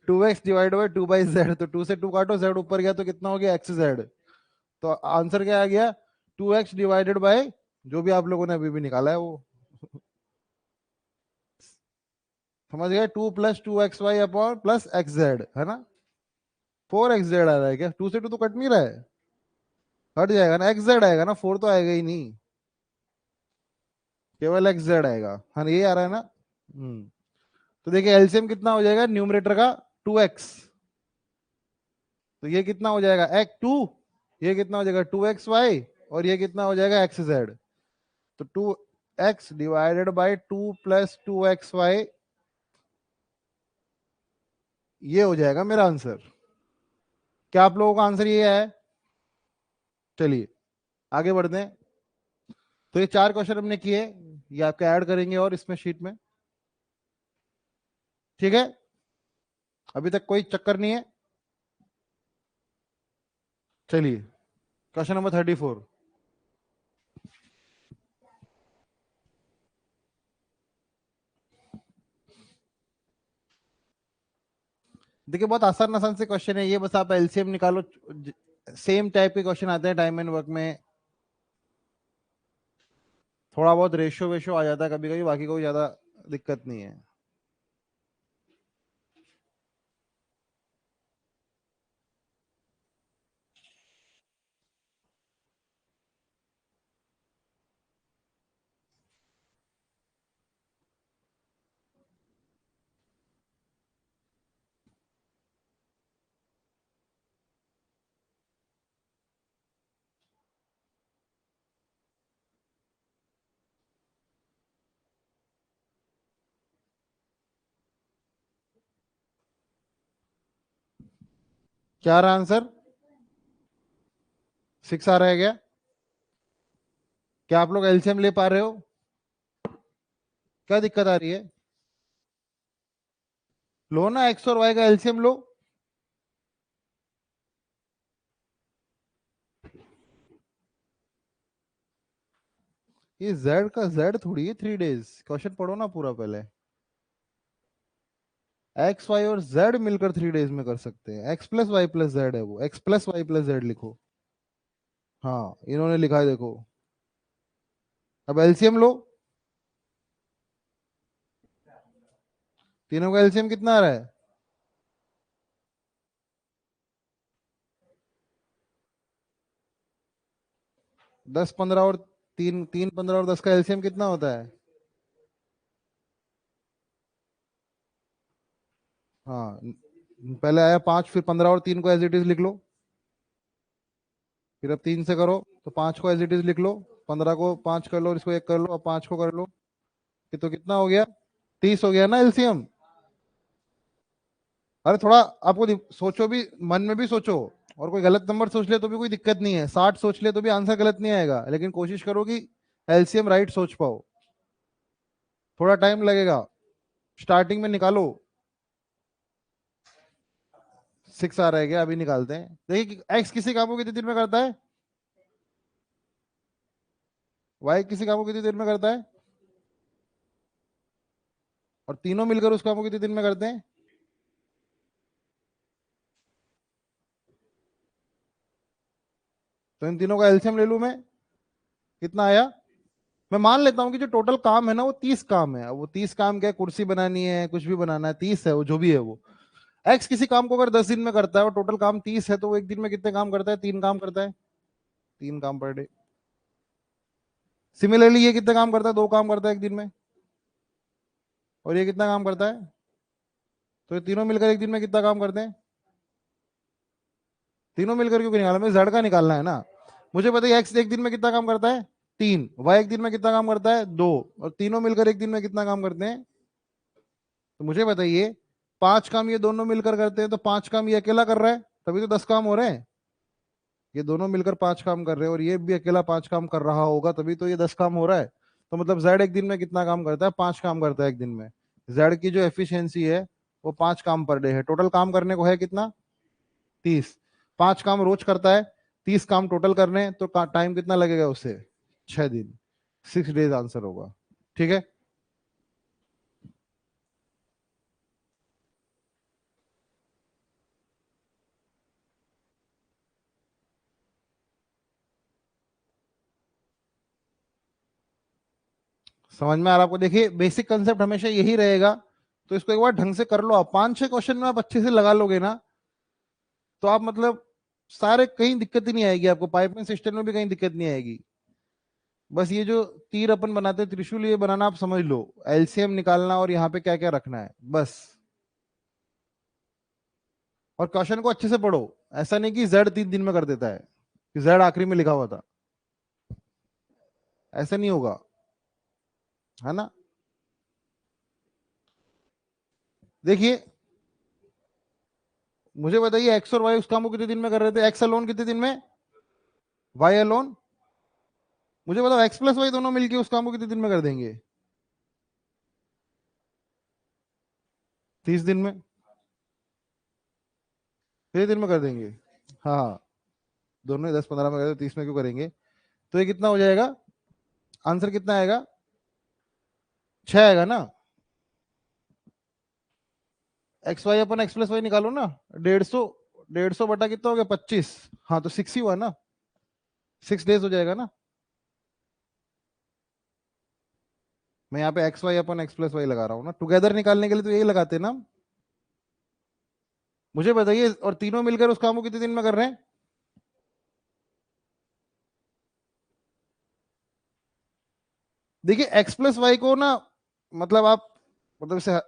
2x divide by 2/z, तो 2 से 2 काटो, z ऊपर गया तो कितना हो गया xz। तो आंसर क्या आ गया 2x डिवाइडेड बाय जो भी आप लोगों ने अभी भी निकाला है वो, समझ गए 2 + 2xy अपॉन प्लस xz है ना। 4xz आ रहा है क्या, 2 से 2 तो कट नहीं रहा है, हट जाएगा ना, xz आएगा ना, 4 तो आएगा ही नहीं, केवल xz आएगा, हाँ ये आ रहा है ना। तो देखिए एलसीएम कितना हो जाएगा न्यूमरेटर का 2x, तो ये कितना हो जाएगा x 2, ये कितना हो जाएगा 2xy, और ये कितना हो जाएगा xz। तो 2x डिवाइडेड बाई 2 + 2xy, ये हो जाएगा मेरा आंसर। क्या आप लोगों का आंसर ये है। चलिए आगे बढ़ते हैं। तो ये 4 क्वेश्चन हमने किए, ये आपके ऐड करेंगे और इसमें शीट में, ठीक है। अभी तक कोई चक्कर नहीं है। चलिए क्वेश्चन नंबर 34। देखिए बहुत आसान आसान से क्वेश्चन है ये, बस आप एलसीएम निकालो। सेम टाइप के क्वेश्चन आते हैं टाइम एंड वर्क में, थोड़ा बहुत रेशियो वेशियो आ जाता है कभी कभी, बाकी कोई ज्यादा दिक्कत नहीं है। क्या रहा आंसर 6 आ रहा है क्या। क्या आप लोग एलसीएम ले पा रहे हो, क्या दिक्कत आ रही है। लो ना एक्स और वाई का एलसीएम लो। ये जेड का जेड थोड़ी है 3 डेज, क्वेश्चन पढ़ो ना पूरा पहले। एक्स वाई और जेड मिलकर 3 डेज में कर सकते हैं, x plus y plus z है वो, x plus y plus z लिखो। हाँ इन्होंने लिखा है देखो। अब एलसीएम लो, तीनों का एलसीएम कितना आ रहा है 10 15 और 3 3 15 और 10 का एलसीएम कितना होता है। हाँ पहले आया 5, फिर 15 और 3 को एज इट इज लिख लो, फिर अब 3 से करो तो 5 को एज इट इज लिख लो, 15 को 5 कर लो और इसको 1 कर लो, अब 5 को कर लो, ये तो कितना हो गया 30 हो गया ना एलसीएम। अरे थोड़ा आपको सोचो भी, मन में भी सोचो, और कोई गलत नंबर सोच ले तो भी कोई दिक्कत नहीं है, 60 सोच ले तो भी आंसर गलत नहीं आएगा, लेकिन कोशिश करो कि एलसीएम राइट सोच पाओ, थोड़ा टाइम लगेगा, स्टार्टिंग में निकालो। 6 आ रहा है क्या, अभी निकालते हैं। देखिए एक्स किसी काम को कितनी देर में करता है, वाई किसी काम को कितनी देर में करता है, और तीनों मिलकर उस काम को कितनी देर में करते हैं। तो इन तीनों का एलसीएम ले लूं मैं, कितना आया। मैं मान लेता हूं कि जो टोटल काम है ना वो 30 काम है, वो 30 काम क्या है, कुर्सी बनानी है, कुछ भी बनाना है, 30 है वो, जो भी है वो। एक्स किसी काम को अगर 10 दिन में करता है और टोटल काम 30 है, तो वो एक दिन में कितने काम करता है, 3 काम करता है, 3 काम पर डे। सिमिलरली ये कितने काम करता है, 2 काम करता है एक दिन में, और ये कितना काम करता है। तो ये तीनों मिलकर एक दिन में कितना काम करते हैं, तीनों मिलकर क्यों निकाला, मुझे जेड का निकालना है ना। मुझे पता है एक्स एक दिन में कितना काम करता है 3, वाई एक दिन में कितना काम करता है 2, और तीनों मिलकर एक दिन में कितना काम करते हैं। तो मुझे बताइए 5 काम ये दोनों मिलकर करते हैं, तो 5 काम ये अकेला कर रहा है, तभी तो 10 काम हो रहे हैं। ये दोनों मिलकर 5 काम कर रहे हैं और ये भी अकेला 5 काम कर रहा होगा, तभी तो ये 10 काम हो रहा है। तो मतलब जेड एक दिन में कितना काम करता है? 5 काम करता है एक दिन में। जेड की जो एफिशिएंसी है वो 5 काम पर डे है। टोटल काम करने को है कितना? 30। 5 काम रोज करता है, 30 काम टोटल करने हैं, तो टाइम कितना लगेगा उसे? 6 दिन। 6 डेज आंसर होगा। ठीक है। समझ में आ रहा आपको? देखिए बेसिक कंसेप्ट हमेशा यही रहेगा, तो इसको एक बार ढंग से कर लो आप। 5-6 क्वेश्चन में आप अच्छे से लगा लोगे ना, तो आप मतलब सारे कहीं दिक्कत ही नहीं आएगी आपको, पाइपिंग सिस्टम में भी कहीं दिक्कत नहीं आएगी। बस ये जो तीर अपन बनाते हैं, त्रिशूल, ये बनाना आप समझ लो, एलसीएम निकालना और यहाँ पे क्या क्या रखना है बस। और क्वेश्चन को अच्छे से पढ़ो। ऐसा नहीं कि जेड 3 दिन में कर देता है, कि जेड आखिरी में लिखा हुआ था, ऐसा नहीं होगा, है ना। देखिए मुझे बताइए, एक्स और वाई उस काम को कितने दिन में कर रहे थे? एक्स अलोन कितने दिन में, वाई अलोन? मुझे बताओ, एक्स प्लस वाई दोनों मिलके उस काम को कितने दिन में कर देंगे? 30 दिन में। कितने दिन में कर देंगे? हाँ, दोनों ही 10-15 में कर दे, 30 में क्यों करेंगे? तो ये कितना हो जाएगा? आंसर कितना आएगा? 6 आएगा ना। एक्स वाई अपन एक्स प्लस वाई निकालो ना। 150, 150 बटा कितना हो गया? 25। हाँ तो 6 ही हुआ ना, 6 डेज हो जाएगा ना। मैं यहाँ पे एक्स वाई अपन एक्स प्लस वाई लगा रहा हूँ ना, टुगेदर निकालने के लिए तो यही लगाते हैं ना हम। मुझे बताइए, और तीनों मिलकर उस काम को कितने दिन में कर रहे हैं? देखिए एक्स प्लस वाई को ना, मतलब आप, मतलब इसे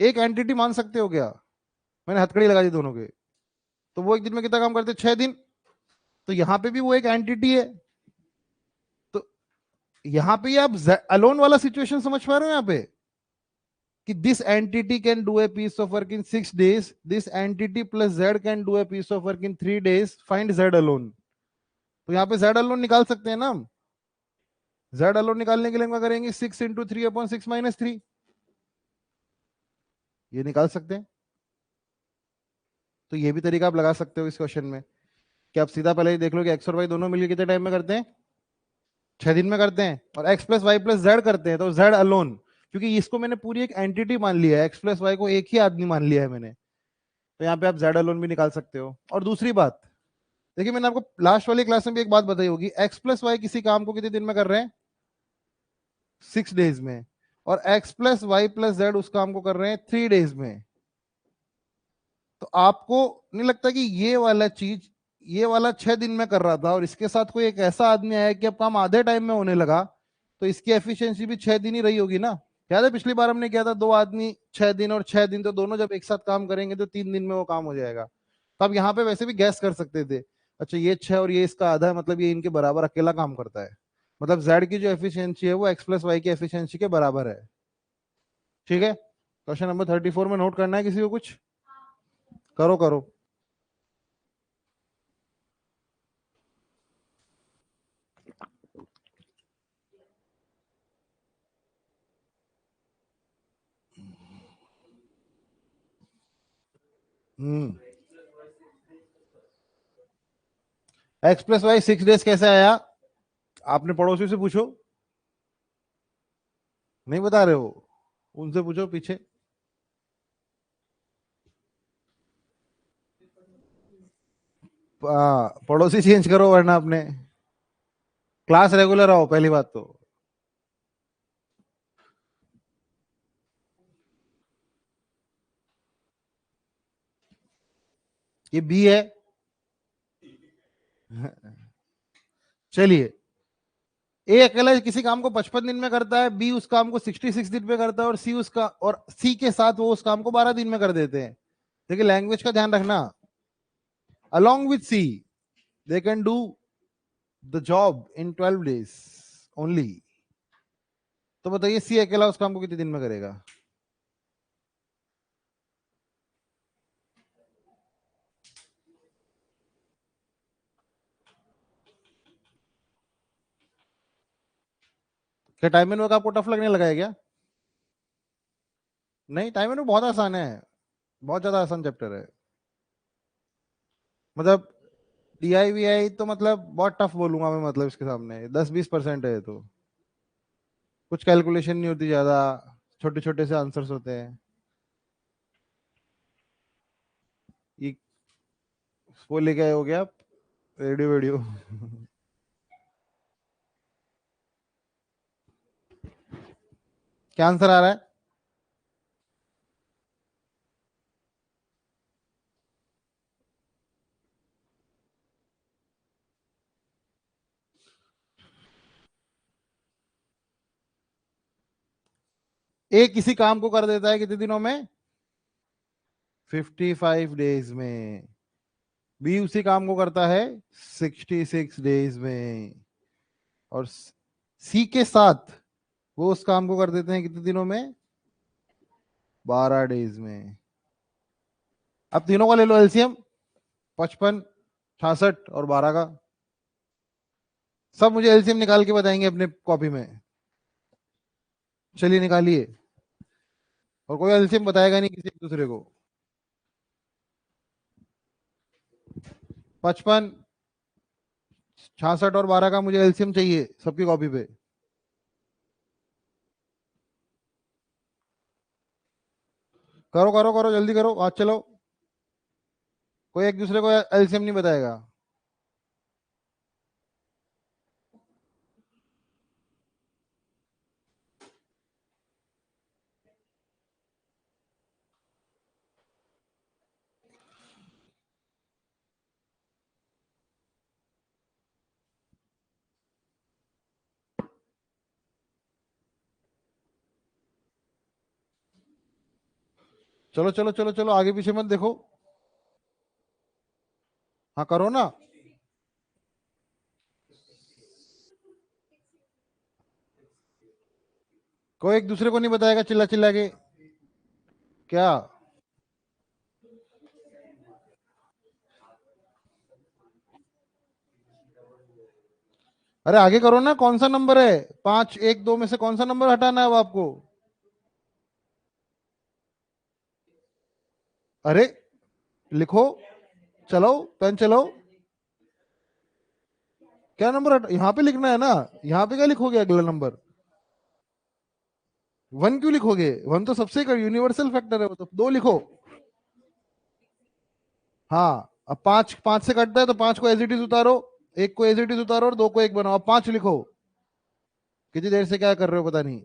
एक एंटिटी मान सकते हो क्या? मैंने हथकड़ी लगा दी दोनों के, तो वो एक दिन में कितना काम करते हैं? 6 दिन। तो यहाँ पे भी वो एक एंटिटी है, तो यहाँ पे आप अलोन वाला सिचुएशन समझ पा रहे हो यहाँ पे, कि this entity can do a piece of work in 6 days, this entity plus z can do a piece of work in 3 days, find z alone. तो यहाँ पे जेड अलोन निकाल सकते हैं ना हम। जेड अलोन निकालने के लिए हम क्या करेंगे? 6 × 3/6 - 3, ये निकाल सकते हैं। तो ये भी तरीका आप लगा सकते हो इस क्वेश्चन में, कि आप सीधा पहले ही देख लो कि एक्स और वाई दोनों मिलकर कितने टाइम में करते हैं? 6 दिन में करते हैं। और x plus y plus z करते हैं, तो जेड अलोन, क्योंकि इसको मैंने पूरी एक एंटिटी मान लिया है, एक्स प्लस वाई को एक ही आदमी मान लिया है मैंने, तो यहाँ पे आप जेड अलोन भी निकाल सकते हो। और दूसरी बात, देखिए मैंने आपको लास्ट वाली क्लास में भी एक बात बताई होगी, एक्स प्लस वाई किसी काम को कितने दिन में कर रहे हैं? 6 डेज में। और x plus y plus z उस काम को कर रहे हैं 3 डेज में। तो आपको नहीं लगता कि ये वाला चीज, ये वाला 6 दिन में कर रहा था, और इसके साथ कोई एक ऐसा आदमी आया कि अब काम आधे टाइम में होने लगा, तो इसकी एफिशिएंसी भी 6 दिन ही रही होगी ना। याद है पिछली बार हमने किया था, 2 आदमी 6 दिन और 6 दिन, तो दोनों जब एक साथ काम करेंगे तो 3 दिन में वो काम हो जाएगा। तो आप यहाँ पे वैसे भी गैस कर सकते थे, अच्छा ये 6 और ये इसका आधा है, मतलब ये इनके बराबर अकेला काम करता है। मतलब जेड की जो एफिशिएंसी है वो एक्स प्लस वाई की एफिशिएंसी के बराबर है। ठीक है। क्वेश्चन नंबर 34 में नोट करना है किसी को कुछ? करो करो। हम्म। एक्स प्लस वाई 6 डेज कैसे आया? आपने पड़ोसी से पूछो। नहीं बता रहे हो? उनसे पूछो पीछे। पड़ोसी चेंज करो वरना अपने, क्लास रेगुलर आओ पहली बात तो। ये बी है। चलिए, ए अकेला किसी काम को 55 दिन में करता है, बी उस काम को 66 दिन में करता है, और सी उसका, और सी के साथ वो उस काम को 12 दिन में कर देते हैं। देखिए लैंग्वेज का ध्यान रखना। along with C they can do the job in 12 days only। तो बताइए सी अकेला उस काम को कितने दिन में करेगा? क्या टाइम एंड वर्क आपको टफ लगने लगा है क्या? नहीं, टाइम एंड वर्क बहुत आसान है, बहुत ज्यादा आसान चैप्टर है। मतलब DIVI तो मतलब बहुत टफ बोलूंगा मैं, मतलब इसके सामने 10-20% है ये तो। कुछ कैलकुलेशन नहीं होती ज्यादा, छोटे छोटे से आंसर्स होते हैं। ये वो लेके आए हो गया आप, रेडियो वीडियो? क्या आंसर आ रहा है? ए किसी काम को कर देता है कितने दिनों में? 55 डेज में। बी उसी काम को करता है 66 डेज में। और सी के साथ वो उस काम को कर देते हैं कितने दिनों में? 12 डेज में। अब तीनों का ले लो एलसीएम, 55, 66 और 12 का। सब मुझे एलसीएम निकाल के बताएंगे अपने कॉपी में। चलिए निकालिए। और कोई एलसीएम बताएगा नहीं किसी एक दूसरे को। 55, 66 और 12 का मुझे एलसीएम चाहिए सबकी कॉपी पे। करो करो करो, जल्दी करो, आज चलो। कोई एक दूसरे को एलसीएम नहीं बताएगा। चलो चलो चलो चलो, आगे पीछे मत देखो। हाँ करो ना। कोई एक दूसरे को नहीं बताएगा चिल्ला चिल्ला के। क्या? अरे आगे करो ना, कौन सा नंबर है? 5, 1, 2 में से कौन सा नंबर हटाना है अब आपको? अरे लिखो, चलो, पेन चलो। क्या नंबर यहाँ पे लिखना है ना। यहाँ पे क्या लिखोगे अगला नंबर? 1 क्यों लिखोगे? 1 तो सबसे यूनिवर्सल फैक्टर है, वो तो 2 लिखो। हाँ, अब 5, 5 से कटता है तो 5 को एज इट इज उतारो, 1 को एज इट इज उतारो और 2 को 1 बनाओ, अब 5 लिखो। कितनी देर से क्या कर रहे हो पता नहीं।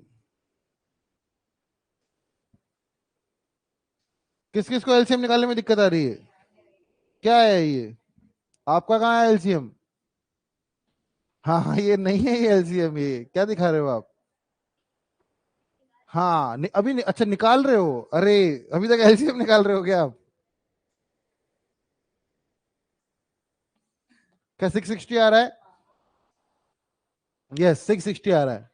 किस किस को एलसीएम निकालने में दिक्कत आ रही है? क्या है ये? आपका कहाँ है एलसीएम? हाँ हाँ, ये नहीं है ये एलसीएम, ये क्या दिखा रहे हो आप? हाँ अभी अच्छा निकाल रहे हो, अरे अभी तक एलसीएम निकाल रहे हो क्या आप? क्या 660 आ रहा है? यस 660 आ रहा है।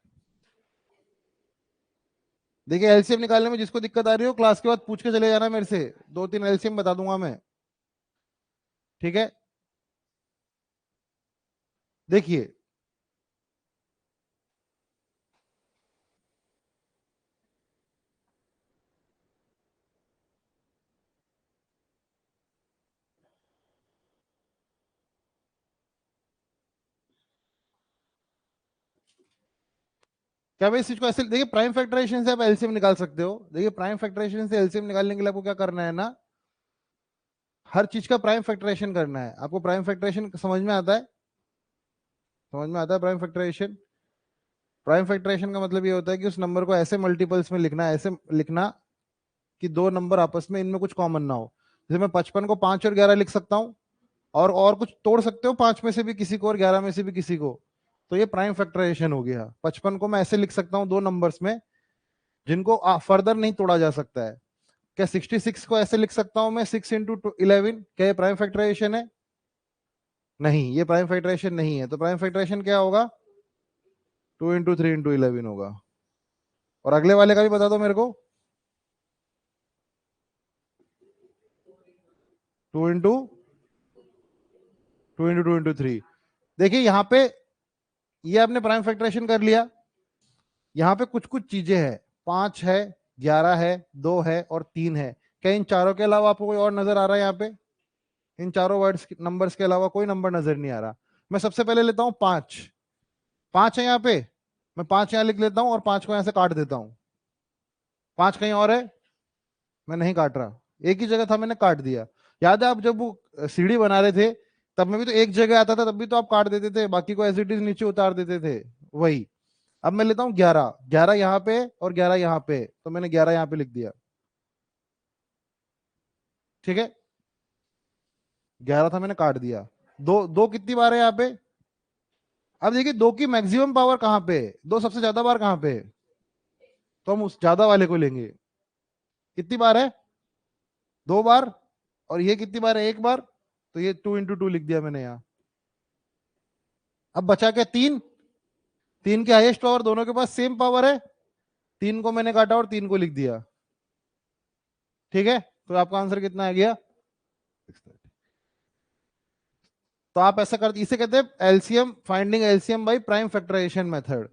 देखिए एलसीएम निकालने में जिसको दिक्कत आ रही हो क्लास के बाद पूछ के चले जाना मेरे से, 2-3 एलसीएम बता दूंगा मैं। ठीक है, देखिए। क्या भाई इस चीज को ऐसे देखिए, प्राइम फैक्टराइजेशन से आप एलसीएम निकाल सकते हो। देखिए प्राइम फैक्टराइजेशन से एलसीएम निकालने के लिए आपको क्या करना है ना, हर चीज का प्राइम फैक्टराइजेशन करना है। आपको प्राइम फैक्टराइजेशन समझ में आता है? समझ में आता है प्राइम फैक्टराइजेशन? प्राइम फैक्टराइजेशन का मतलब ये होता है कि उस नंबर को ऐसे मल्टीपल्स में लिखना, ऐसे लिखना कि दो नंबर आपस में इनमें कुछ कॉमन ना हो। जैसे मैं 55 को 5 और 11 लिख सकता हूँ, और कुछ तोड़ सकते हो 5 में से भी किसी को और 11 में से भी किसी को। तो ये प्राइम फैक्टराइजेशन हो गया। 55 को मैं ऐसे लिख सकता हूँ दो नंबर्स में जिनको फर्दर नहीं तोड़ा जा सकता है। क्या 66 को ऐसे लिख सकता हूं मैं 6 × 11? क्या ये प्राइम फैक्टराइजेशन है? नहीं, ये प्राइम फैक्टराइजेशन नहीं है। तो प्राइम फैक्टराइजेशन क्या होगा? 2 × 3 × 11 होगा। और अगले वाले का भी बता दो मेरे को। 2 × 2 × 3। देखिए यहाँ पे ये आपने प्राइम फैक्टराइजेशन कर लिया। यहाँ पे कुछ कुछ चीजें हैं, 5 है, 11 है, 2 है और 3 है। क्या इन चारों के अलावा आपको कोई और नजर आ रहा है यहाँ पे? इन चारों वर्ड्स नंबर्स के अलावा कोई नंबर नजर नहीं आ रहा। मैं सबसे पहले लेता हूँ 5। 5 है यहाँ पे, मैं 5 यहाँ लिख लेता हूँ और 5 को यहाँ से काट देता हूँ। 5 कहीं और है? मैं नहीं काट रहा, एक ही जगह था, मैंने काट दिया। याद है आप जब वो सीढ़ी बना रहे थे, तब में भी तो एक जगह आता था, तब भी तो आप काट देते थे, बाकी को एज इट इज नीचे उतार देते थे। वही। अब मैं लेता हूँ 11। 11 यहाँ पे और 11 यहाँ पे, तो मैंने 11 यहाँ पे लिख दिया। ठीक है, 11 था, मैंने काट दिया। दो दो कितनी बार है यहाँ पे? अब देखिए दो की मैक्सिमम पावर कहाँ पे है? दो सबसे ज्यादा बार कहाँ पे है? तो हम उस ज्यादा वाले को लेंगे। कितनी बार है? 2 बार। और ये कितनी बार है? 1 बार। तो ये 2 × 2 लिख दिया मैंने यहाँ। अब बचा क्या? 3। 3 की हाईएस्ट पावर, दोनों के पास सेम पावर है। 3 को मैंने काटा और 3 को लिख दिया। ठीक है, तो आपका आंसर कितना आ गया? तो आप ऐसा करते, इसे कहते हैं LCM, finding LCM by prime factorisation method.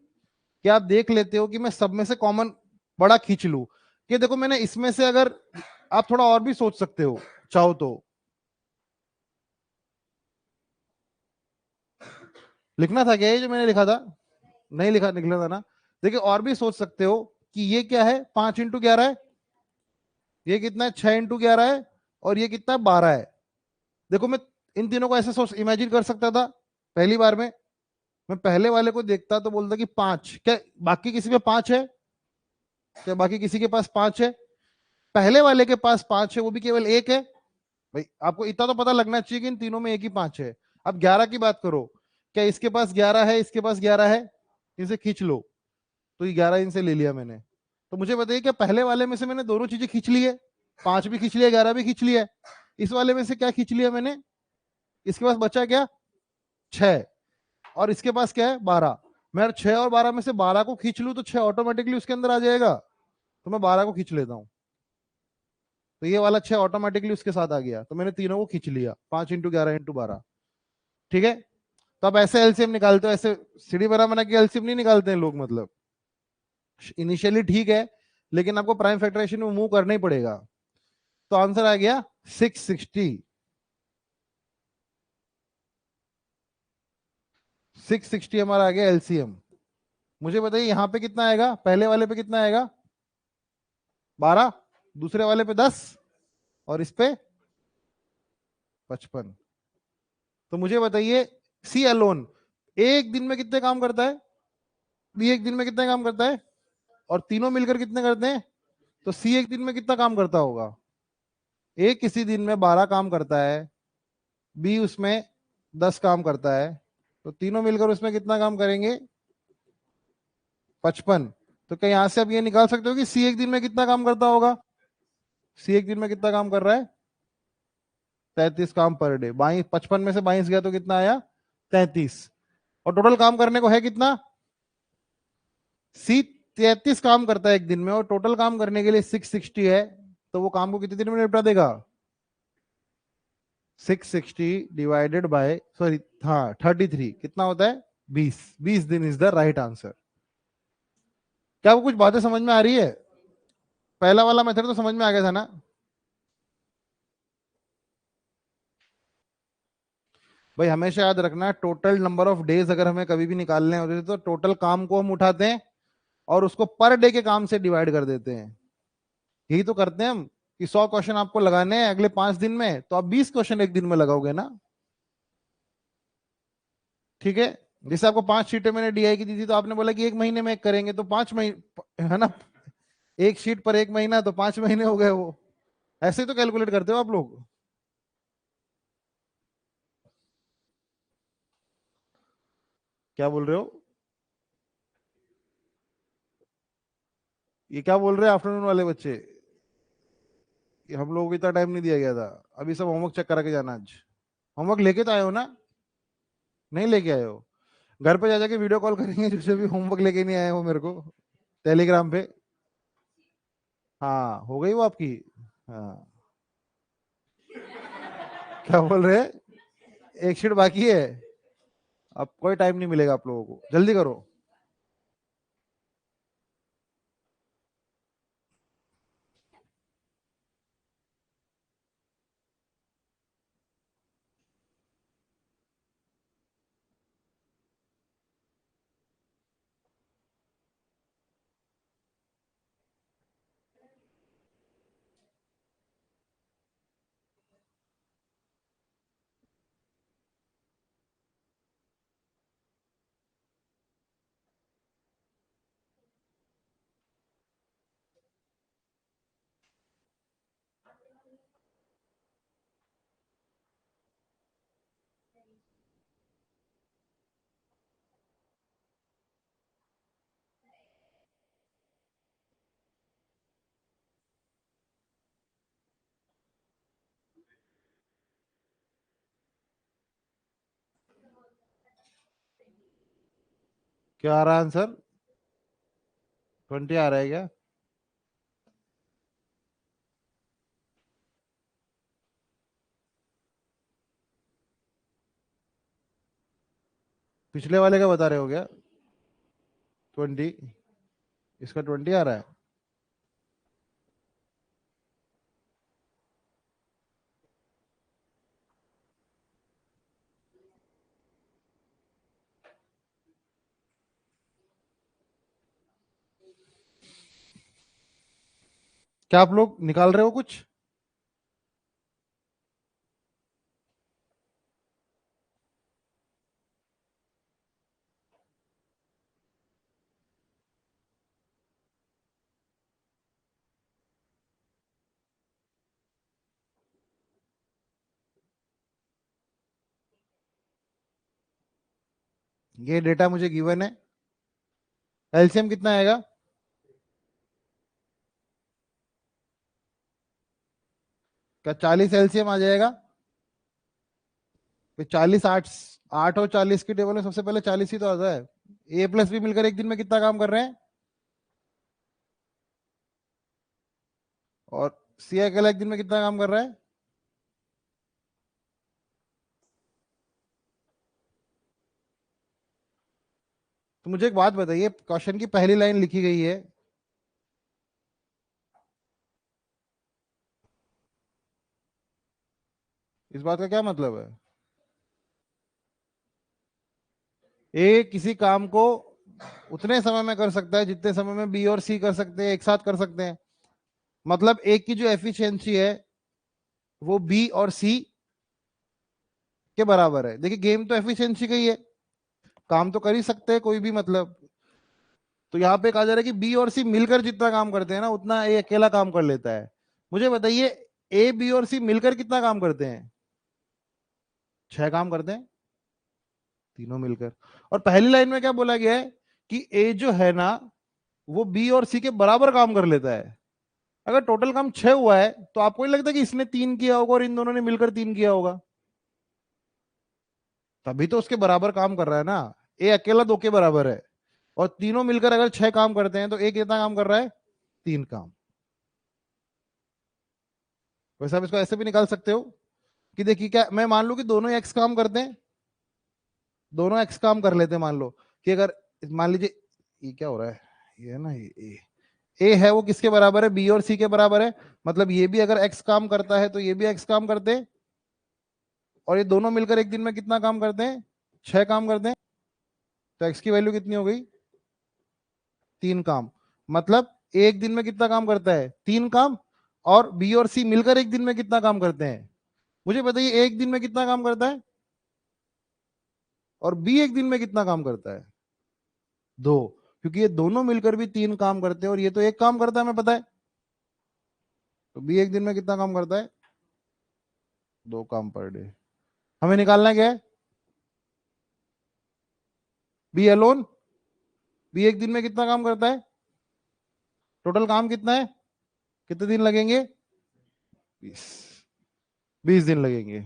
कि आप देख लेते हो कि मैं सब में से कॉमन बड़ा खींच लूं। कि देखो मैंने इसमें से, अगर आप थोड़ा और भी सोच सकते हो चाहो तो। लिखना था क्या ये जो मैंने लिखा था? नहीं लिखा, निकला था ना। देखिए और भी सोच सकते हो कि ये क्या है, 5 × 11 है, ये कितना है, 6 × 11 है, और ये कितना है, 12 है। देखो मैं इन तीनों को ऐसे सोच इमेजिन कर सकता था। पहली बार में मैं पहले वाले को देखता तो बोलता कि 5, क्या बाकी किसी पे 5 है? क्या बाकी किसी के पास 5 है? पहले वाले के पास 5 है, वो भी केवल एक है। भाई आपको इतना तो पता लगना चाहिए कि इन तीनों में एक ही 5 है। अब 11 की बात करो, क्या इसके पास 11 है, इसके पास 11 है? इनसे खींच लो। तो ये 11 इनसे ले लिया मैंने। तो मुझे बताइए क्या पहले वाले में से मैंने दोनों चीजें खींच ली है? 5 भी खींच लिया, 11 भी खींच लिया है। इस वाले में से क्या खींच लिया मैंने? इसके पास बचा क्या? 6। और इसके पास क्या है? 12। मैं 6 और 12 में से 12 को खींच लूं तो 6 ऑटोमेटिकली उसके अंदर आ जाएगा। तो मैं 12 को खींच लेता हूं। तो ये वाला 6 ऑटोमेटिकली उसके साथ आ गया, तो मैंने तीनों को खींच लिया। 5 × 11 × 12। ठीक है। तो अब ऐसे एलसीएम निकालते हो, ऐसे सीढ़ी बना के एलसीएम नहीं निकालते हैं लोग, मतलब इनिशियली ठीक है, लेकिन आपको प्राइम फैक्टराइजेशन में मूव करना ही पड़ेगा। तो आंसर आ गया 660। 660 हमारा आ गया एलसीएम। मुझे बताइए यहाँ पे कितना आएगा? पहले वाले पे कितना आएगा? 12। दूसरे वाले पे 10। और इस पे 55। तो मुझे बताइए सी अलोन एक दिन में कितने काम करता है? बी एक दिन में कितने काम करता है? और तीनों मिलकर कितने करते हैं? तो सी एक दिन में कितना काम करता होगा? ए किसी दिन में 12 काम करता है, बी उसमें 10 काम करता है, तो तीनों मिलकर उसमें कितना काम करेंगे? 55। तो क्या यहां से आप ये निकाल सकते हो कि सी एक दिन में कितना काम करता होगा? सी एक दिन में कितना काम कर रहा है? 33 काम पर डे। 22, 55 में से 22 गया तो कितना आया? 33। और टोटल काम करने को है कितना? सी 33 काम करता है एक दिन में, और टोटल काम करने के लिए 660 है। तो वो काम को कितने दिन में निपटा देगा? 660 डिवाइडेड बाय, सॉरी, हाँ 33 कितना होता है? 20। 20 दिन इज द राइट आंसर। क्या वो कुछ बातें समझ में आ रही है? पहला वाला मेथड तो समझ में आ गया था ना? भाई हमेशा याद रखना, टोटल नंबर ऑफ डेज अगर हमें कभी भी निकालने होते थे तो टोटल काम को हम उठाते हैं और उसको पर डे के काम से डिवाइड कर देते हैं। यही तो करते हैं हम कि 100 क्वेश्चन आपको लगाने हैं अगले 5 दिन में, तो आप 20 क्वेश्चन एक दिन में लगाओगे ना। ठीक है। जैसे आपको 5 शीटें मैंने डीआई की दी थी, तो आपने बोला कि एक महीने में एक करेंगे, तो 5 महीने है ना, एक शीट पर एक महीना, तो 5 महीने हो गए वो। ऐसे ही तो कैलकुलेट करते हो आप लोग। क्या बोल रहे हो? ये क्या बोल रहे हैं आफ्टरनून वाले बच्चे? कि हम लोगों को इतना टाइम नहीं दिया गया था, अभी सब होमवर्क चेक करा के जाना। आज होमवर्क लेके तो आए हो ना? नहीं लेके आए हो? घर पे जा जाके वीडियो कॉल करेंगे जिससे भी होमवर्क लेके नहीं आए हो मेरे को, टेलीग्राम पे। हाँ हो गई वो आपकी। हाँ। क्या बोल रहे हैं? एक शीट बाकी है। अब कोई टाइम नहीं मिलेगा आप लोगों को, जल्दी करो। क्या आ रहा है आंसर? 20 आ रहा है क्या? पिछले वाले का बता रहे हो क्या? 20? इसका 20 आ रहा है। क्या आप लोग निकाल रहे हो कुछ? ये डेटा मुझे गिवन है। एलसीएम कितना आएगा? क्या 40 एलसीएम आ जाएगा? फिर 40, 8, 8 और 40 की टेबल में सबसे पहले 40 ही तो आता है। ए प्लस बी मिलकर एक दिन में कितना काम कर रहे हैं? और सी अकेला एक दिन में कितना काम कर रहा है? तो मुझे एक बात बताइए, क्वेश्चन की पहली लाइन लिखी गई है, इस बात का क्या मतलब है? ए किसी काम को उतने समय में कर सकता है जितने समय में बी और सी कर सकते हैं, एक साथ कर सकते हैं। मतलब ए की जो एफिशिएंसी है वो बी और सी के बराबर है। देखिए गेम तो एफिशिएंसी का ही है, काम तो कर ही सकते हैं कोई भी, मतलब। तो यहाँ पे कहा जा रहा है कि बी और सी मिलकर जितना काम करते हैं ना उतना ए अकेला काम कर लेता है। मुझे बताइए, ए बी और सी मिलकर कितना काम करते हैं? 6 काम करते हैं, तीनों मिलकर। और पहली लाइन में क्या बोला गया है कि ए जो है ना वो बी और सी के बराबर काम कर लेता है। अगर टोटल काम 6 हुआ है तो आपको नहीं लगता कि इसने 3 किया होगा और इन दोनों ने मिलकर 3 किया होगा? तभी तो उसके बराबर काम कर रहा है ना। ए अकेला 2 के बराबर है, और तीनों मिलकर अगर 6 काम करते हैं तो एक कितना काम कर रहा है? 3 काम। वैसे आप इसको ऐसे भी निकाल सकते हो कि देखिए, क्या मैं मान लूं कि दोनों एक्स काम करते हैं, दोनों एक्स काम कर लेते हैं, मान लो कि अगर, मान लीजिए ये क्या हो रहा है, ये है ना, ये ए है वो किसके बराबर है? बी और सी के बराबर है। मतलब ये भी अगर एक्स काम करता है तो ये भी एक्स काम करते हैं, और ये दोनों मिलकर एक दिन में कितना काम करते हैं? 6 काम करते हैं। तो एक्स की वैल्यू कितनी हो गई? 3 काम। मतलब एक दिन में कितना काम करता है? 3 काम। और बी और सी मिलकर एक दिन में कितना काम करते हैं? मुझे बताइए, एक दिन में कितना काम करता है और बी एक दिन में कितना काम करता है? 2। क्योंकि ये दोनों मिलकर भी 3 काम करते हैं और ये तो एक काम करता है, हमें पता है। तो बी एक दिन में कितना काम करता है? 2 काम पर डे। हमें निकालना क्या है? Be alone. बी एक दिन में कितना काम करता है? टोटल काम कितना है? कितने दिन लगेंगे? 20। 20 दिन लगेंगे।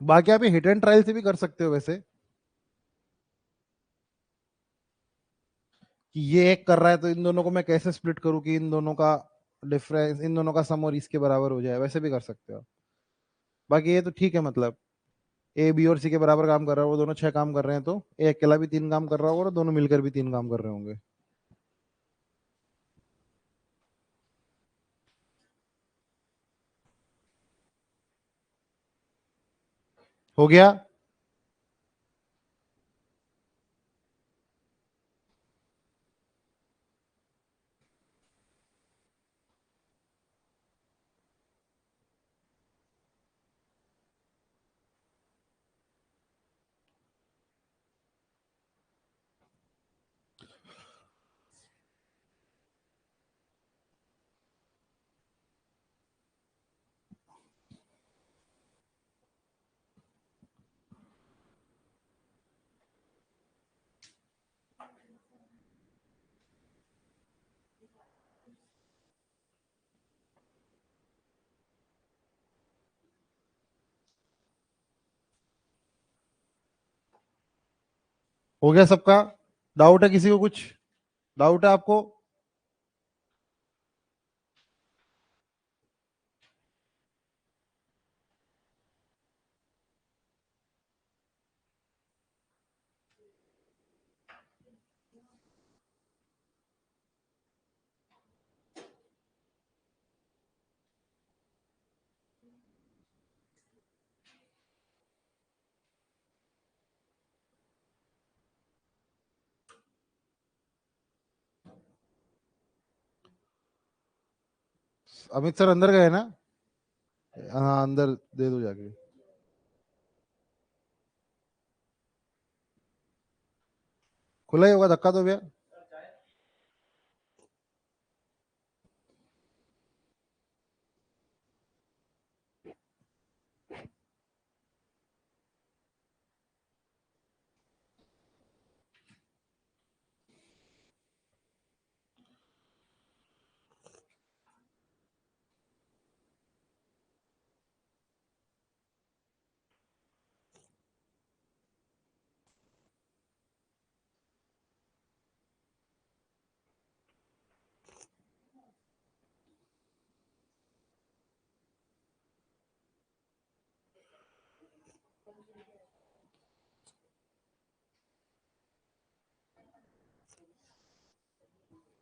बाकी आप ये हिट एंड ट्रायल से भी कर सकते हो वैसे, कि ये एक कर रहा है तो इन दोनों को मैं कैसे स्प्लिट करूं कि इन दोनों का डिफरेंस, इन दोनों का सम और इसके बराबर हो जाए, वैसे भी कर सकते हो। बाकी ये तो ठीक है, मतलब ए बी और सी के बराबर काम कर रहा है, वो दोनों 6 काम कर रहे हैं, तो ए अकेला भी 3 काम कर रहा होगा और दोनों मिलकर भी 3 काम कर रहे होंगे। हो गया। हो गया सबका? डाउट है किसी को? कुछ डाउट है आपको? अमित सर अंदर गए ना? हाँ अंदर दे दो जाके। खुला ही होगा, धक्का तो भैया।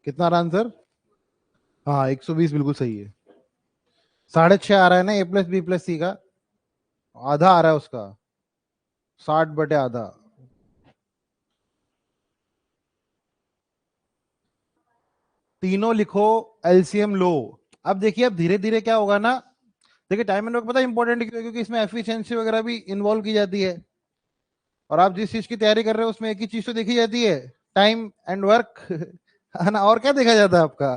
कितना रहा आंसर? हाँ 120 बिल्कुल सही है। 6.5 आ रहा है ना ए प्लस बी प्लस सी का? आधा आ रहा है उसका, 60/आधा। तीनों लिखो, एलसीएम लो। अब देखिए, अब धीरे धीरे क्या होगा ना, देखिए टाइम एंड वर्क पता है इंपॉर्टेंट क्यों है? क्योंकि इसमें एफिशिएंसी वगैरह भी इन्वॉल्व की जाती है। और आप जिस चीज की तैयारी कर रहे हो उसमें एक ही चीज तो देखी जाती है, टाइम एंड वर्क। है ना? और क्या देखा जाता है आपका?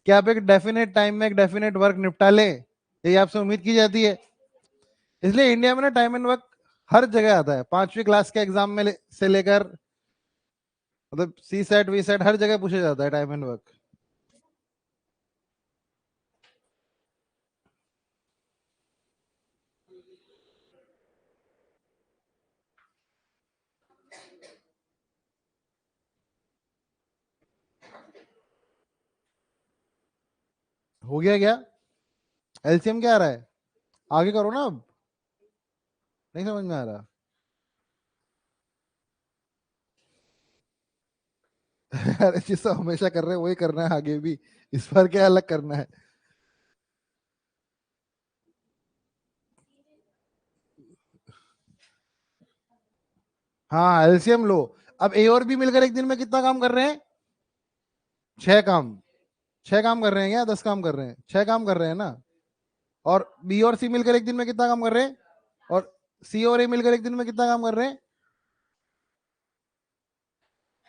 कि आप एक डेफिनेट टाइम में एक डेफिनेट वर्क निपटा ले, यही आपसे उम्मीद की जाती है। इसलिए इंडिया में ना टाइम एंड वर्क हर जगह आता है, 5वीं क्लास के एग्जाम में से लेकर, मतलब सी सेट वी सेट हर जगह पूछा जाता है टाइम एंड वर्क। हो गया क्या? एलसीएम क्या आ रहा है? आगे करो ना अब। नहीं समझ में आ रहा? अरे जिस हमेशा कर रहे हैं वही करना है आगे भी, इस बार क्या अलग करना है? हाँ एलसीएम लो। अब ए और बी मिलकर एक दिन में कितना काम कर रहे हैं? 6 काम। 6 काम कर रहे हैं या 10 काम कर रहे हैं? 6 काम कर रहे हैं ना? और बी और सी मिलकर एक दिन में कितना काम कर रहे हैं? और सी और ए मिलकर एक दिन में कितना काम कर रहे हैं?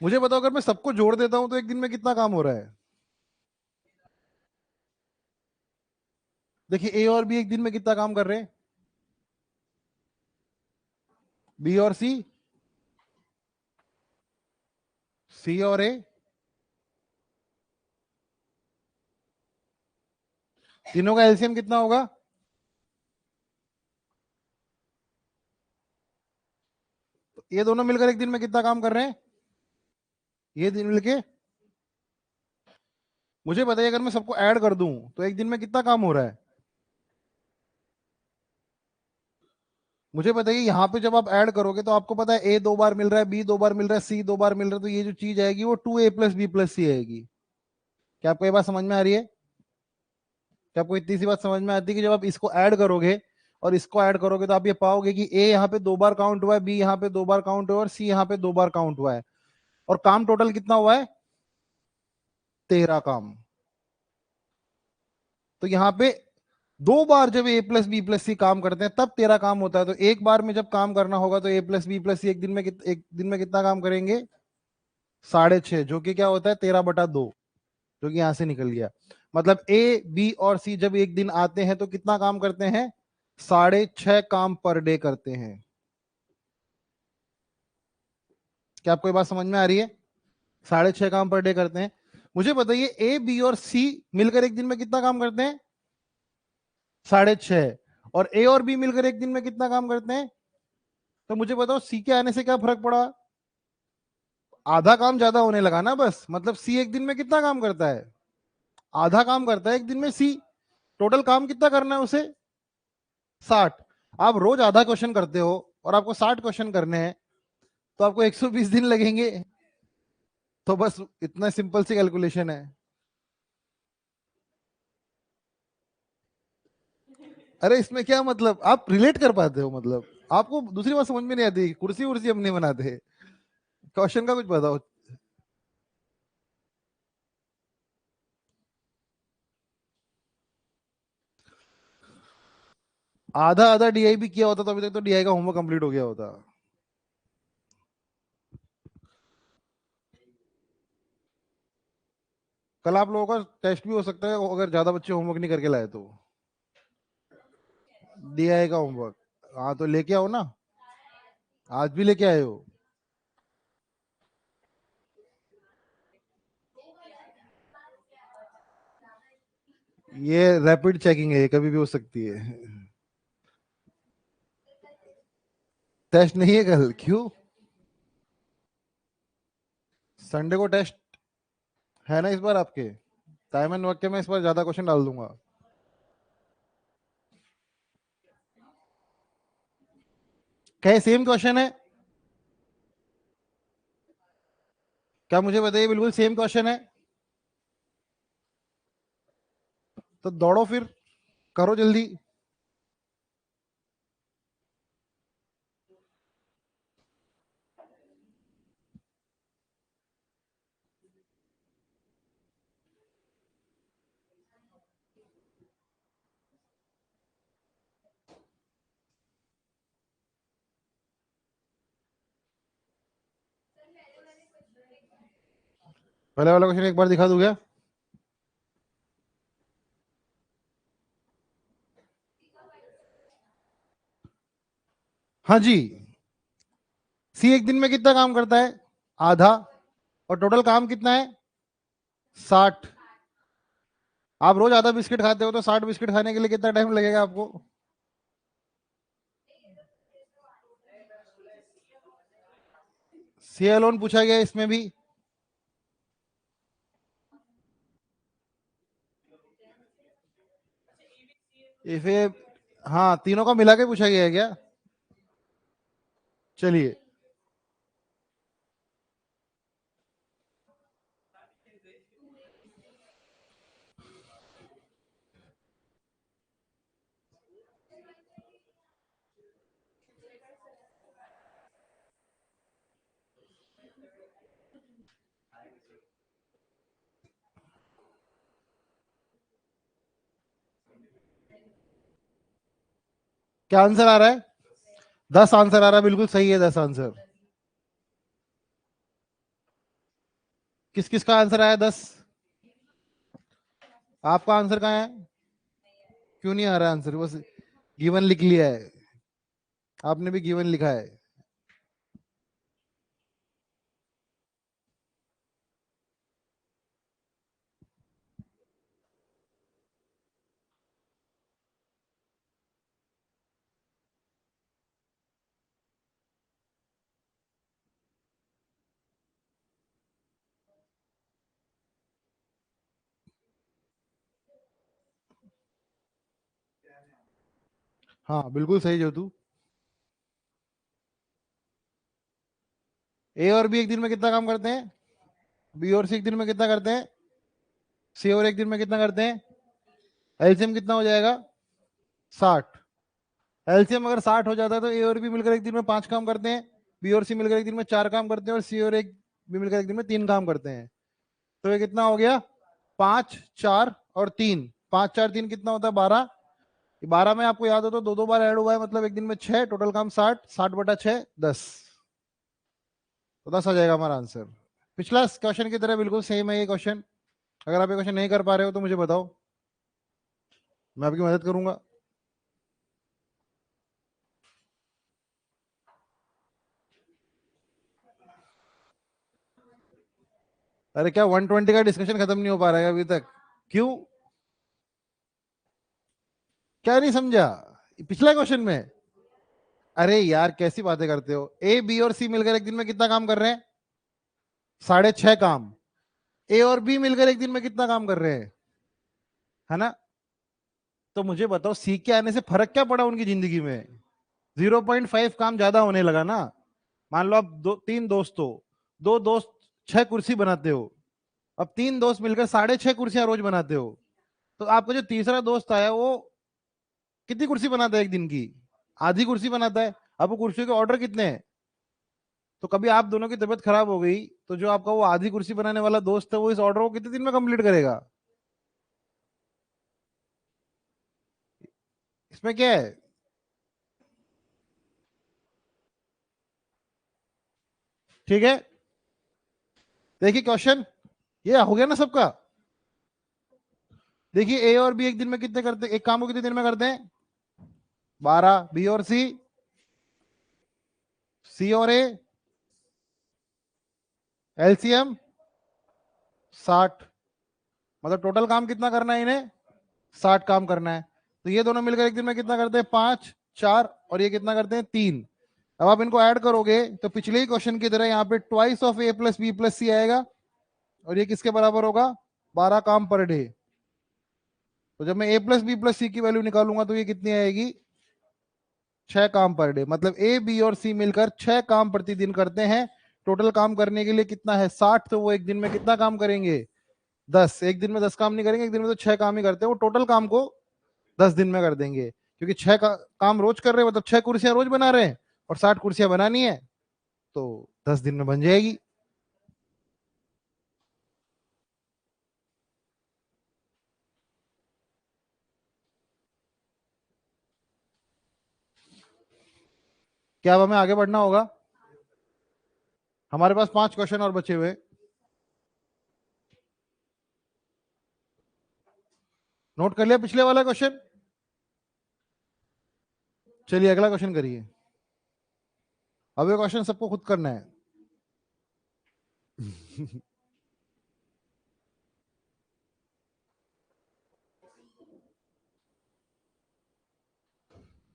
मुझे बताओ, अगर मैं सबको जोड़ देता हूं तो एक दिन में कितना काम हो रहा है? देखिए ए और बी एक दिन में कितना काम कर रहे हैं? बी और सी और ए, तीनों का एलसीएम कितना होगा? तो ये दोनों मिलकर एक दिन में कितना काम कर रहे हैं? ये दिन मिलके, मुझे बताइए अगर मैं सबको ऐड कर दूं तो एक दिन में कितना काम हो रहा है? मुझे बताइए, यहाँ पे जब आप ऐड करोगे तो आपको पता है ए 2 बार मिल रहा है, बी 2 बार मिल रहा है, सी 2 बार मिल रहा है, तो ये जो चीज आएगी वो 2a प्लस बी प्लस सी आएगी। क्या आपको ये बात समझ में आ रही है? क्या आपको इतनी सी बात समझ में आती है कि जब आप इसको ऐड करोगे और इसको ऐड करोगे तो आप ये पाओगे कि ए यहाँ पे 2 बार काउंट हुआ है, बी यहाँ पे 2 बार काउंट हुआ है और सी यहाँ पे 2 बार काउंट हुआ है। और काम टोटल कितना हुआ है? 13 काम। तो यहाँ पे 2 बार जब ए प्लस बी प्लस सी काम करते हैं तब 13 काम होता है। तो एक बार में जब काम करना होगा तो ए प्लस बी प्लस सी एक दिन में कितना काम करेंगे? 6.5, जो कि क्या होता है 13/2, जो कि यहां से निकल गया। मतलब ए बी और सी जब एक दिन आते हैं तो कितना काम करते हैं? 6.5 काम पर डे करते हैं। क्या आपको ये बात समझ में आ रही है? 6.5 काम पर डे करते हैं। मुझे बताइए ए बी और सी मिलकर एक दिन में कितना काम करते हैं? 6.5। और ए और बी मिलकर एक दिन में कितना काम करते हैं? तो मुझे बताओ सी के आने से क्या फर्क पड़ा? आधा काम ज्यादा होने लगा ना, बस मतलब सी एक दिन में कितना काम करता है, आधा काम करता है एक दिन में सी। टोटल काम कितना करना है उसे, 60। आप रोज आधा क्वेश्चन करते हो और आपको 60 क्वेश्चन करने हैं, तो आपको 120 दिन लगेंगे। तो बस इतना सिंपल सी कैलकुलेशन है। अरे इसमें क्या मतलब, आप रिलेट कर पाते हो, मतलब आपको दूसरी बात समझ में नहीं आती, कुर्सी उर्सी हम नहीं बनाते, क्वेश्चन का कुछ बताओ। आधा आधा डीआई भी किया होता तो अभी तक तो डीआई का होमवर्क कंप्लीट हो गया होता। कल आप लोगों का टेस्ट भी हो सकता है अगर ज्यादा बच्चे होमवर्क नहीं करके लाए तो, डीआई का होमवर्क। हाँ तो लेके आओ ना, आज भी लेके आए हो। ये रैपिड चेकिंग है, ये कभी भी हो सकती है। टेस्ट नहीं है कल, क्यों? संडे को टेस्ट है ना इस बार आपके, टाइम एंड वर्क के मैं इस बार ज्यादा क्वेश्चन डाल दूंगा। क्या सेम क्वेश्चन है? क्या मुझे बताइए, बिल्कुल सेम क्वेश्चन है? तो दौड़ो फिर, करो जल्दी। पहले वाला क्वेश्चन एक बार दिखा दूं क्या? हाँ जी। सी एक दिन में कितना काम करता है, आधा। और टोटल काम कितना है, 60। आप रोज आधा बिस्किट खाते हो तो 60 बिस्किट खाने के लिए कितना टाइम लगेगा आपको? सी अलोन पूछा गया इसमें भी। इसे, हाँ तीनों का मिला के पूछा गया है क्या? चलिए। क्या आंसर आ रहा है? 10 आंसर आ रहा है, बिल्कुल सही है 10 आंसर। किस किस का आंसर आया 10? आपका आंसर कहाँ है? क्यों नहीं आ रहा आंसर, बस गिवन लिख लिया है, आपने भी गिवन लिखा है। हाँ बिल्कुल सही जो तू। ए और बी एक दिन में कितना काम करते हैं, बी और सी एक दिन में कितना करते हैं, सी और एक दिन में कितना करते हैं, एलसीएम कितना हो जाएगा, 60। एलसीएम अगर 60 हो जाता है तो ए और बी मिलकर एक दिन में 5 काम करते हैं, बी और सी मिलकर एक दिन में 4 काम करते हैं, और सी और एक बी मिलकर एक दिन में 3 काम करते हैं। तो ये कितना हो गया, 5 4 और 3, 5 4 3 कितना होता है, 12। 12 में आपको याद हो तो दो दो बार ऐड हुआ है, मतलब एक दिन में 6, टोटल काम 60, 60/6 10। तो 10 आ जाएगा हमारा आंसर। पिछला क्वेश्चन की तरह बिल्कुल सेम है ये क्वेश्चन। अगर आप ये क्वेश्चन नहीं कर पा रहे हो तो मुझे बताओ, मैं आपकी मदद करूंगा। अरे क्या 120 का डिस्कशन खत्म नहीं हो पा रहा है अभी तक, क्यों? क्या नहीं समझा पिछला क्वेश्चन में? अरे यार कैसी बातें करते हो, ए बी और सी मिलकर एक दिन में कितना काम कर रहे हैं, 6.5 काम। ए और बी मिलकर एक दिन में कितना काम कर रहे हैं, है ना? तो मुझे बताओ सी के आने से फर्क क्या पड़ा उनकी जिंदगी में? 0.5 काम ज्यादा होने लगा ना। मान लो आप तीन दोस्त हो, दो दोस्त 6 कुर्सी बनाते हो, अब तीन दोस्त मिलकर 6.5 कुर्सियां रोज बनाते हो। तो आपका जो तीसरा दोस्त आया वो कितनी कुर्सी बनाता है एक दिन की? आधी कुर्सी बनाता है। अब वो कुर्सियों के ऑर्डर कितने हैं? तो कभी आप दोनों की तबीयत खराब हो गई तो जो आपका वो आधी कुर्सी बनाने वाला दोस्त है वो इस ऑर्डर को कितने दिन में कंप्लीट करेगा? इसमें क्या है? ठीक है, देखिए क्वेश्चन ये हो गया ना सबका। देखिए ए और बी एक दिन में कितने करते, एक काम को कितने दिन में करते हैं? 12। बी और सी, सी और ए, एलसीएम 60। मतलब टोटल काम कितना करना है इन्हें? 60 काम करना है। तो ये दोनों मिलकर एक दिन में कितना करते हैं? 5, 4, और ये कितना करते हैं? 3। अब आप इनको ऐड करोगे तो पिछले ही क्वेश्चन की तरह यहाँ पे twice of A plus B plus C आएगा, और ये किसके बराबर होगा? 12 काम पर डे। तो जब मैं ए प्लस बी प्लस सी की वैल्यू निकालूंगा तो ये कितनी आएगी? 6 काम पर डे। मतलब ए बी और सी मिलकर 6 काम प्रतिदिन करते हैं। टोटल काम करने के लिए कितना है? 60। तो वो एक दिन में कितना काम करेंगे? 10। एक दिन में 10 काम नहीं करेंगे, एक दिन में तो 6 काम ही करते हैं। वो टोटल काम को 10 दिन में कर देंगे, क्योंकि 6 काम रोज कर रहे हैं, मतलब 6 कुर्सियां रोज बना रहे हैं, और 60 कुर्सियां बनानी है, तो 10 दिन में बन जाएगी। क्या अब हमें आगे बढ़ना होगा? हमारे पास 5 क्वेश्चन और बचे हुए। नोट कर लिया पिछले वाला क्वेश्चन? चलिए अगला क्वेश्चन करिए। अब ये क्वेश्चन सबको खुद करना है।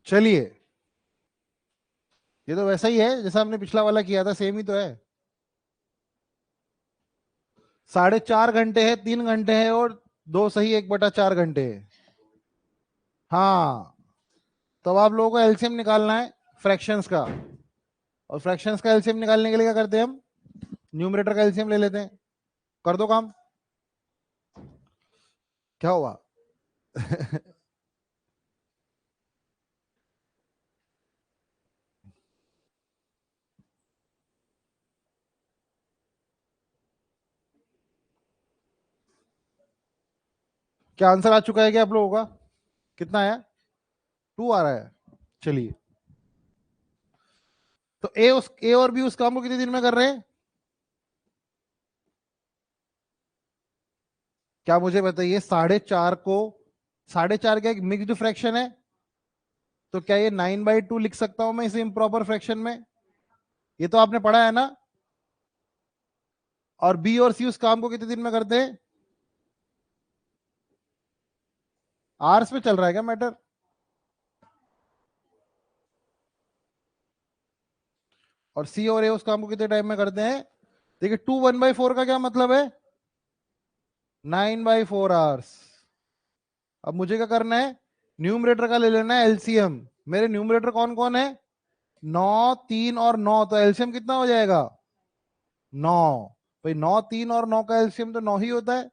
चलिए, ये तो वैसा ही है जैसा हमने पिछला वाला किया था, सेम ही तो है। 4.5 घंटे है, 3 घंटे है, और 2 सही 1/4 घंटे है। हाँ, तो अब आप लोगों को एलसीएम निकालना है फ्रैक्शंस का। और फ्रैक्शंस का एलसीएम निकालने के लिए क्या करते हैं हम? न्यूमरेटर का एलसीएम ले लेते हैं। कर दो काम। क्या हुआ? क्या आंसर आ चुका है क्या आप लोगों का? कितना आया? 2 आ रहा है। चलिए, तो ए और बी उस काम को कितने दिन में कर रहे हैं? क्या मुझे बताइए, 4.5 को, 4.5 क्या एक मिक्स्ड फ्रैक्शन है? तो क्या ये 9/2 लिख सकता हूं मैं इसे इम्प्रॉपर फ्रैक्शन में? ये तो आपने पढ़ा है ना। और बी और सी उस काम को कितने दिन में करते हैं? आर्स में चल रहा है क्या मैटर? और सी और ए उस काम को कितने टाइम में करते हैं? देखिए 2 1/4 का क्या मतलब है? 9/4 आवर्स। अब मुझे क्या करना है? न्यूमरेटर का ले लेना है एलसीएम। मेरे न्यूमरेटर कौन कौन है? 9, 3 और 9। तो एलसीएम कितना हो जाएगा? 9। भाई 9, 3 और 9 का एलसीएम तो 9 ही होता है।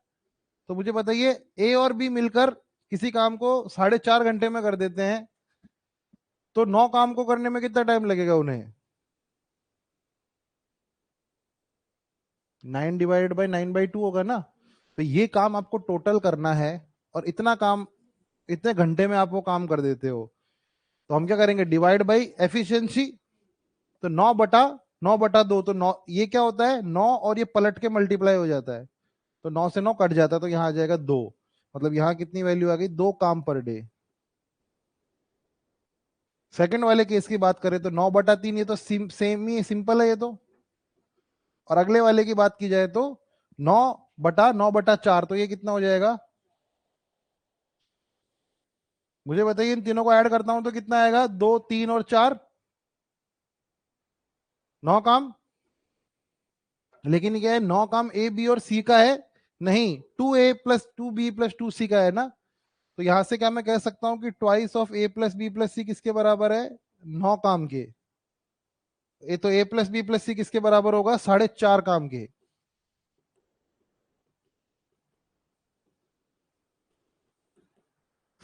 तो मुझे बताइए, ए और बी मिलकर किसी काम को 4.5 घंटे में कर देते हैं, तो 9 काम को करने में कितना टाइम लगेगा उन्हें? 9/9/2 होगा ना। तो ये काम आपको टोटल करना है, और इतना काम इतने घंटे में आप वो काम कर देते हो। तो हम क्या करेंगे? Divide by efficiency. तो 9/9/2, तो 9 ये क्या होता है? 9, और ये पलट के मल्टीप्लाई हो जाता है, तो 9 से 9 कट जाता है, तो यहाँ आ जाएगा 2। मतलब यहाँ कितनी वैल्यू आ गई? 2 काम पर डे। सेकंड वाले केस की बात करें तो 9/3, ये तो सेम ही सिंपल है ये तो। और अगले वाले की बात की जाए तो 9/9/4, तो ये कितना हो जाएगा? मुझे बताइए, इन तीनों को ऐड करता हूं तो कितना आएगा? 2, 3 और 4, 9 काम। लेकिन क्या है, 9 काम ए बी और सी का है नहीं, 2a+2b+2c का है ना। तो यहां से क्या मैं कह सकता हूं कि ट्वाइस ऑफ a+b+c किसके बराबर है, 9 काम के। ये तो a+b+c किसके बराबर होगा, 4.5 काम के।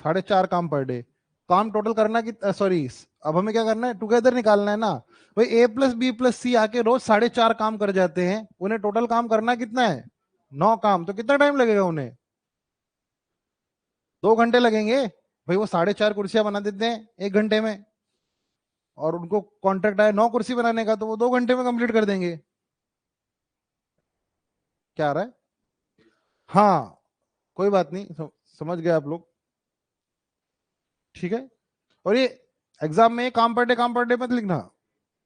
साढ़े चार काम पर डे। काम टोटल करना कि सॉरी, अब हमें क्या करना है, टुगेदर निकालना है ना। भाई a+b+c आके रोज 4.5 काम कर जाते हैं, उन्हें टोटल काम करना कितना है, 9 काम। तो कितना टाइम लगेगा उन्हें, 2 घंटे लगेंगे। भाई वो 4.5 कुर्सियां बना देते हैं 1 घंटे में, और उनको कॉन्ट्रैक्ट आया 9 कुर्सी बनाने का, तो वो 2 घंटे में कंप्लीट कर देंगे। क्या आ रहा है, हाँ कोई बात नहीं, समझ गए आप लोग, ठीक है। और ये एग्जाम में काम पर डे मत लिखना,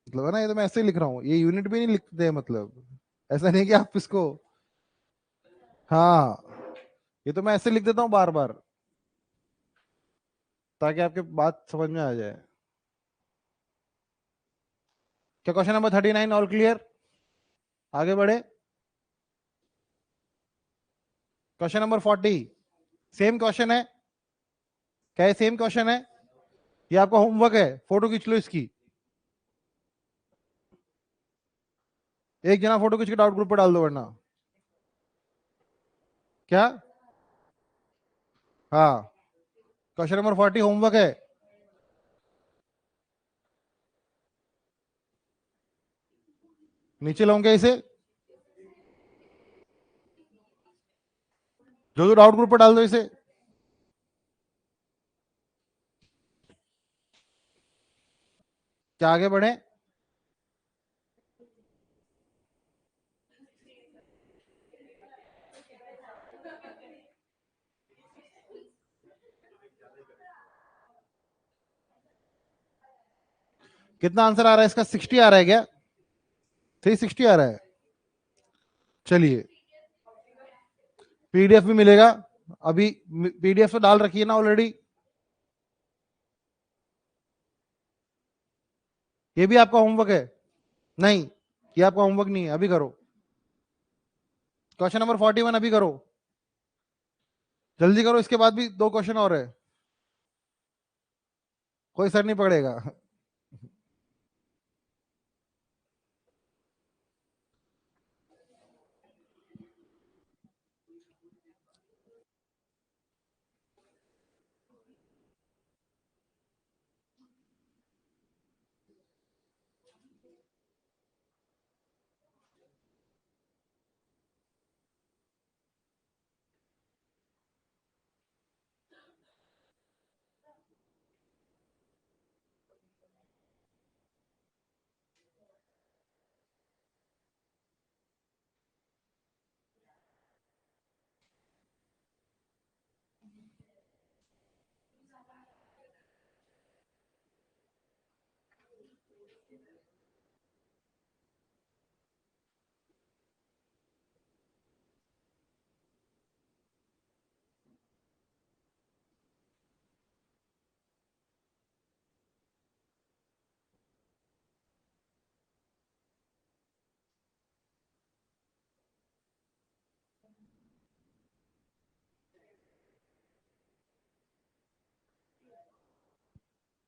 मतलब है ना, ये तो मैं ऐसे ही लिख रहा हूँ, ये यूनिट भी नहीं लिखते हैं, मतलब ऐसा नहीं कि आप इसको, हाँ ये तो मैं ऐसे लिख देता हूँ बार बार, ताकि आपके बात समझ में आ जाए। क्या क्वेश्चन नंबर 39 ऑल क्लियर, आगे बढ़े। क्वेश्चन नंबर 40, सेम क्वेश्चन है, क्या है, सेम क्वेश्चन है। ये आपका होमवर्क है, फोटो खींच लो इसकी, एक जना फोटो खींच के डाउट ग्रुप पर डाल दो वरना। क्या, हाँ क्वेश्चन नंबर 40 होमवर्क है। नीचे लाऊंगा इसे, जो जो डाउट ग्रुप पर डाल दो इसे। क्या आगे बढ़े, कितना आंसर आ रहा है इसका, 60 आ रहा है क्या, 360 आ रहा है। चलिए, पीडीएफ भी मिलेगा, अभी पीडीएफ तो डाल रखी है ना ऑलरेडी। ये भी आपका होमवर्क है, नहीं ये आपका होमवर्क नहीं है, अभी करो। क्वेश्चन नंबर 41 अभी करो, जल्दी करो, इसके बाद भी 2 क्वेश्चन और है, कोई सर नहीं पकड़ेगा।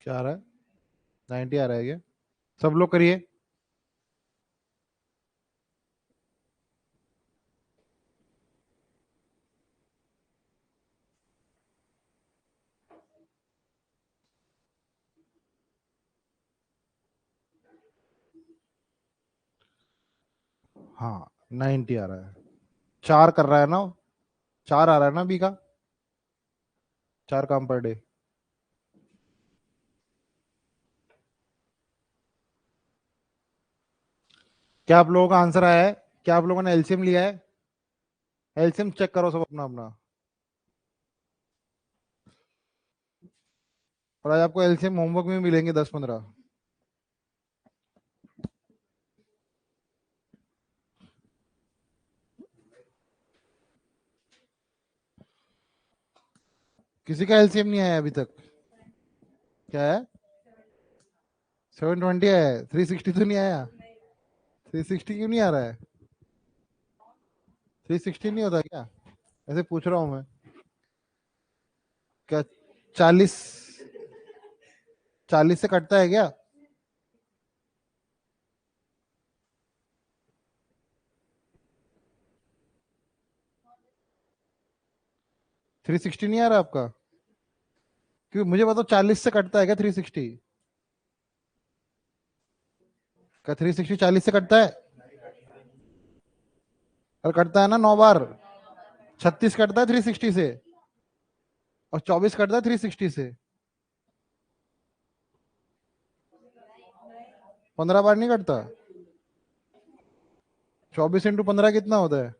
क्या आ रहा है, 90 आ रहा है क्या, सब लोग करिए। हाँ 90 आ रहा है, 4 कर रहा है ना, 4 आ रहा है ना बी का, 4 काम पर डे। क्या आप लोगों का आंसर आया है, क्या आप लोगों ने एलसीएम लिया है, एलसीएम चेक करो सब अपना अपना। और आज आपको एलसीएम होमवर्क में मिलेंगे 10-15। किसी का एलसीएम नहीं आया अभी तक, क्या है, 720 आया है, 360 तो नहीं आया, 360 क्यों नहीं आ रहा है। 360 नहीं होता क्या? ऐसे पूछ रहा हूँ मैं। क्या 40 40 से कटता है क्या? थ्री सिक्सटी नहीं आ रहा आपका? क्योंकि मुझे बताओ 40 से कटता है क्या 360? क्या 360 40 से कटता है? और कटता है ना 9 बार। 36 कटता है 360 से, और 24 कटता है 360 से। 15 बार नहीं कटता। 24 × 15 कितना होता है?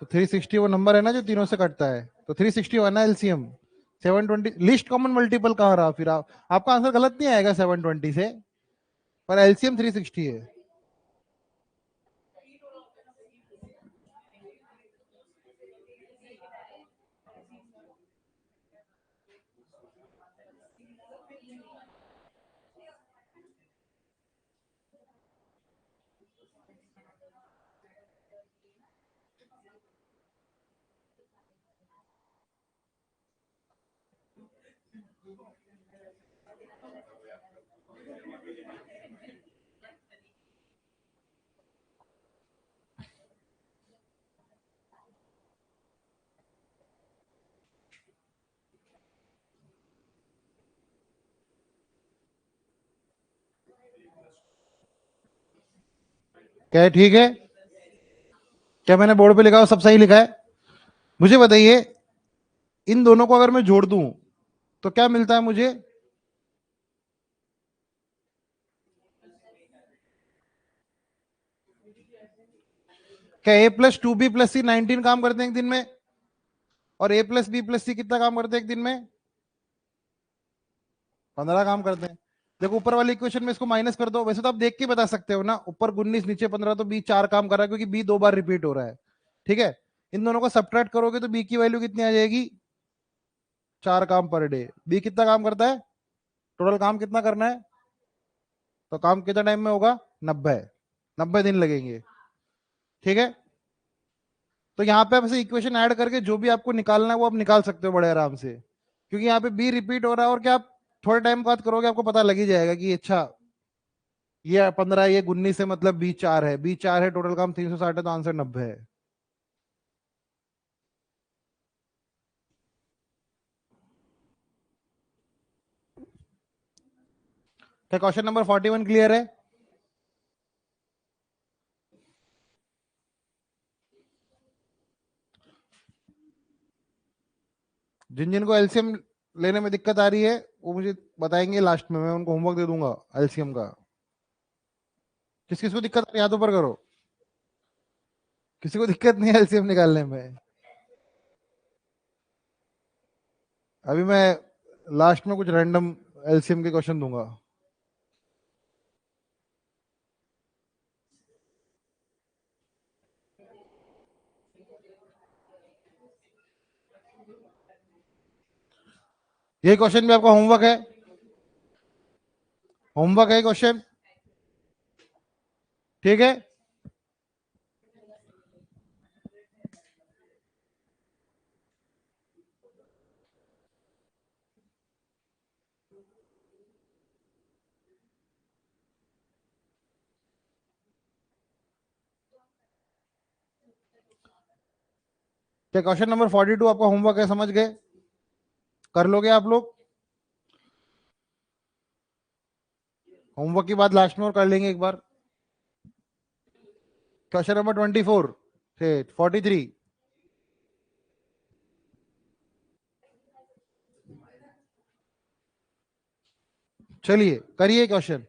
तो 360 वो नंबर है ना जो तीनों से कटता है, तो 360 है ना एलसीएम। 720 लिस्ट कॉमन मल्टीपल कहाँ रहा फिर? आपका आंसर गलत नहीं आएगा 720 से, पर एलसीएम 360 है। क्या है? ठीक है? क्या मैंने बोर्ड पे लिखा हो सब सही लिखा है? मुझे बताइए, इन दोनों को अगर मैं जोड़ दूं तो क्या मिलता है मुझे? क्या A+2B+C 19 काम करते हैं एक दिन में, और A+B+C कितना काम करते हैं एक दिन में? 15 काम करते हैं। देखो ऊपर वाले इक्वेशन में इसको माइनस कर दो, वैसे तो आप देख के बता सकते हो ना, ऊपर 19 नीचे 15, तो बी 4 काम कर रहा है क्योंकि बी 2 बार रिपीट हो रहा है। ठीक है? इन दोनों को सब्ट्रैक्ट करोगे तो बी की वैल्यू कितनी आ जाएगी? 4 काम पर डे। बी कितना काम करता है? टोटल काम कितना करना है? तो काम कितना टाइम में होगा? 90। 90 दिन लगेंगे। ठीक है? तो यहाँ पे आप ऐसे इक्वेशन ऐड करके जो भी आपको निकालना है वो आप निकाल सकते हो बड़े आराम से, क्योंकि यहाँ पे बी रिपीट हो रहा है, और क्या आप थोड़े टाइम बाद करोगे आपको पता लग ही जाएगा कि अच्छा ये 15, ये 19 है, मतलब बी 4 है, बी 4 है, टोटल काम 360 है, तो आंसर 90 है। क्या क्वेश्चन नंबर 41 क्लियर है? जिन जिन को एलसीएम लेने में दिक्कत आ रही है वो मुझे बताएंगे लास्ट में, मैं उनको होमवर्क दे दूंगा एलसीएम का। किस किस को दिक्कत आ रही है हाथ ऊपर करो। किसी को दिक्कत नहीं है एलसीएम निकालने में? अभी मैं लास्ट में कुछ रैंडम एलसीएम के क्वेश्चन दूंगा। ये क्वेश्चन भी आपका होमवर्क है। होमवर्क है क्वेश्चन। ठीक है? क्या क्वेश्चन नंबर 42 आपका होमवर्क है? समझ गए? कर लोगे आप लोग? होमवर्क की बात लास्ट में और कर लेंगे एक बार। क्वेश्चन नंबर 24 से 43। चलिए करिए क्वेश्चन।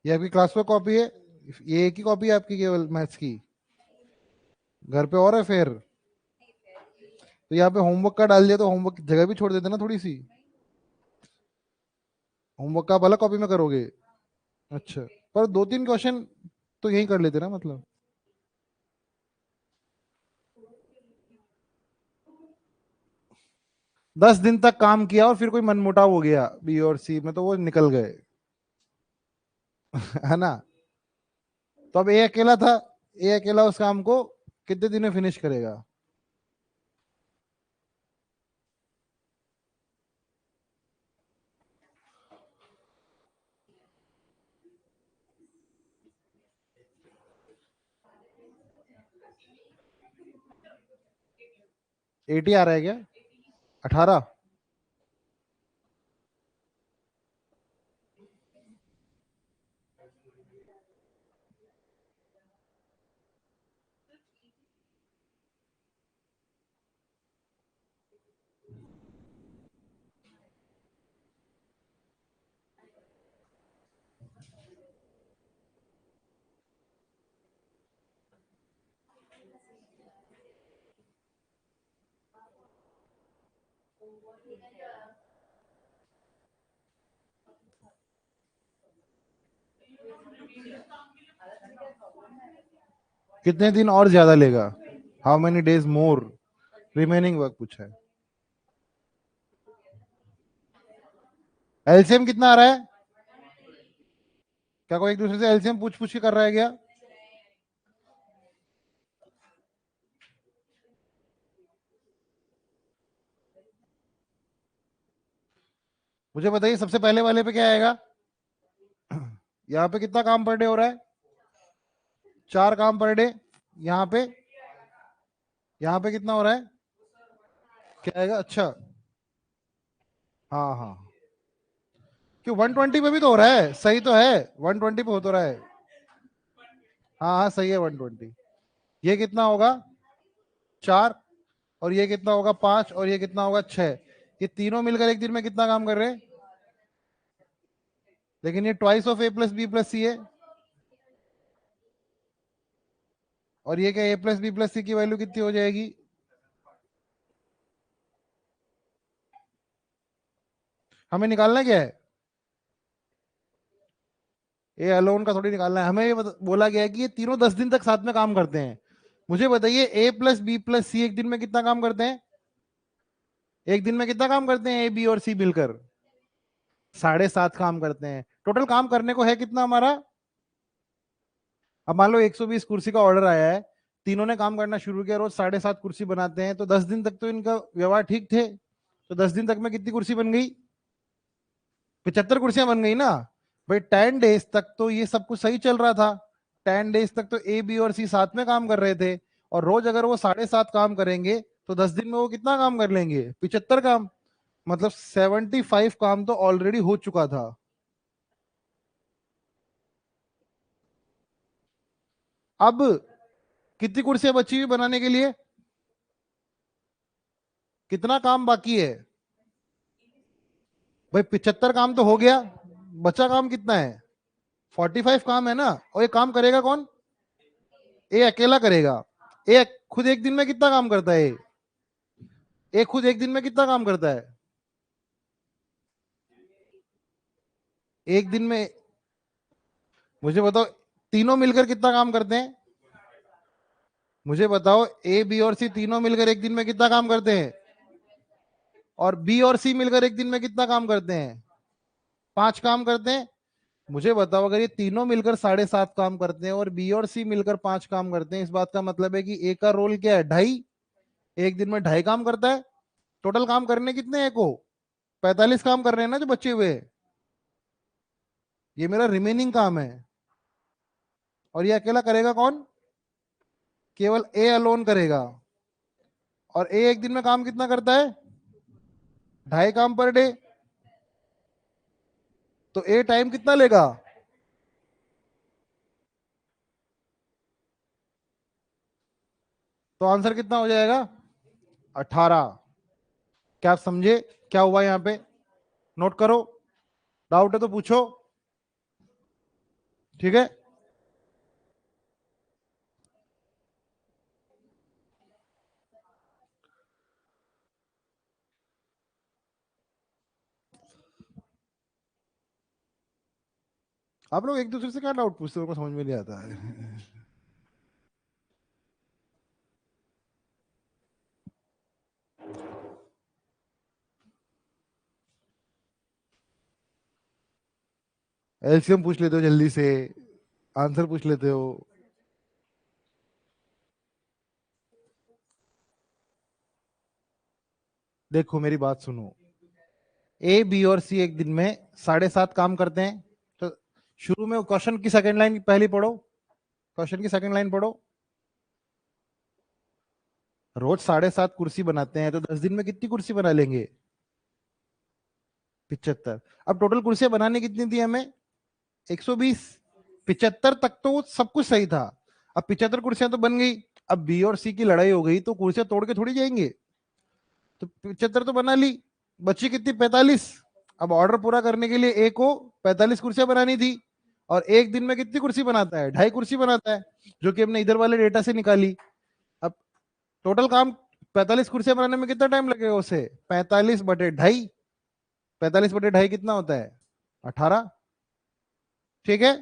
ये आपकी क्लास वर्क कॉपी है, ये एक ही कॉपी है आपकी केवल मैथ्स की, घर पे और है फिर? तो यहाँ पे होमवर्क का डाल दिया तो होमवर्क की जगह भी छोड़ देते ना थोड़ी सी। होमवर्क का आप अलग कॉपी में करोगे? अच्छा, पर 2-3 क्वेश्चन तो यही कर लेते ना मतलब। 10 दिन तक काम किया और फिर कोई मनमुटाव हो गया बी और सी में, तो वो निकल गए। है ना? तो अब ए अकेला था, ए अकेला उस काम को कितने दिन में फिनिश करेगा? एटी आ रहा है क्या? 18? कितने दिन और ज्यादा लेगा? How many days more remaining work पूछा है। एलसीएम कितना आ रहा है? क्या कोई एक दूसरे से एलसीएम पूछ पूछ के कर रहा है क्या? मुझे बताइए सबसे पहले वाले पे क्या आएगा? यहाँ पे कितना काम पर डे हो रहा है? 4 काम पर डे। यहाँ पे, यहाँ पे कितना हो रहा है? क्या आएगा? अच्छा, हाँ हाँ, क्यों 120 पे भी तो हो रहा है, सही तो है, 120 पे हो तो रहा है। हाँ हाँ सही है 120। ये कितना होगा? 4, और ये कितना होगा? 5, और ये कितना होगा? 6। ये तीनों मिलकर एक दिन में कितना काम कर रहे हैं? लेकिन ये twice of A plus B plus C है, और ये क्या A plus B plus C की वैल्यू कितनी हो जाएगी? हमें निकालना क्या है? ए अलोन का थोड़ी निकालना है हमें, ये बोला गया है कि ये तीनों 10 दिन तक साथ में काम करते हैं। मुझे बताइए ए प्लस बी प्लस सी एक दिन में कितना काम करते हैं? एक दिन में कितना काम करते हैं ए बी और सी मिलकर? 7.5 काम करते हैं। टोटल काम करने को है कितना हमारा? अब मान लो 120 कुर्सी का ऑर्डर आया है, तीनों ने काम करना शुरू किया, रोज 7.5 कुर्सी बनाते हैं, तो 10 दिन तक तो इनका व्यवहार ठीक थे, तो 10 दिन तक में कितनी कुर्सी बन गई? 75 कुर्सियां बन गई ना। भाई 10 डेज तक तो ये सब कुछ सही चल रहा था, 10 डेज तक तो ए बी और सी साथ में काम कर रहे थे, और रोज अगर वो 7.5 काम करेंगे तो 10 दिन में वो कितना काम कर लेंगे? 75 काम। मतलब 75 काम तो ऑलरेडी हो चुका था। अब कितनी कुर्सियां बची हुई बनाने के लिए? कितना काम बाकी है? भाई 75 काम तो हो गया, बचा काम कितना है? 45 काम है ना। और ये काम करेगा कौन? ए अकेला करेगा। ए खुद एक दिन में कितना काम करता है? ए खुद एक दिन में कितना काम करता है? एक दिन में, मुझे बताओ, तीनों मिलकर कितना काम करते हैं? मुझे बताओ, ए बी और सी तीनों मिलकर एक दिन में कितना काम करते हैं? और बी और सी मिलकर एक दिन में कितना काम करते हैं? 5 काम करते हैं। मुझे बताओ, अगर ये तीनों मिलकर 7.5 काम करते हैं और बी और सी मिलकर 5 काम करते हैं, इस बात का मतलब है कि ए का रोल क्या है? 2.5। एक दिन में 2.5 काम करता है। टोटल काम करने कितने हैं को? 45 काम कर रहे हैं ना जो बचे हुए। ये मेरा रिमेनिंग काम है, और ये अकेला करेगा कौन? केवल ए अलोन करेगा। और ए एक दिन में काम कितना करता है? 2.5 काम पर डे। तो ए टाइम कितना लेगा? तो आंसर कितना हो जाएगा? 18। क्या आप समझे क्या हुआ यहाँ पे? नोट करो, डाउट है तो पूछो। ठीक है, आप लोग एक दूसरे से क्या डाउट पूछते हो, मेरे को समझ में नहीं आता है। एलसीएम पूछ लेते हो जल्दी से, आंसर पूछ लेते हो। देखो मेरी बात सुनो, ए बी और सी एक दिन में 7.5 काम करते हैं, तो शुरू में क्वेश्चन की सेकंड लाइन पहले पढ़ो, क्वेश्चन की सेकंड लाइन पढ़ो। रोज 7.5 कुर्सी बनाते हैं, तो 10 दिन में कितनी कुर्सी बना लेंगे? 75। अब टोटल कुर्सियां बनाने कितनी थी हमें? 120। 75 तक तो सब कुछ सही था। अब 75 कुर्सियां तो बन गई। अब बी और सी की लड़ाई हो गई, तो कुर्सियां तोड़ के थोड़ी जाएंगे। तो 75 तो बना ली, बची कितनी? 45। अब ऑर्डर पूरा करने के लिए ए को 45 कुर्सियां बनानी थी, और एक दिन में कितनी कुर्सी बनाता है? 2.5 कुर्सी बनाता है, जो कि हमने इधर वाले डेटा से निकाली। अब टोटल काम 45 कुर्सियां बनाने में कितना टाइम लगेगा उसे? 45/2.5। 45/2.5 कितना होता है? 18। ठीक है,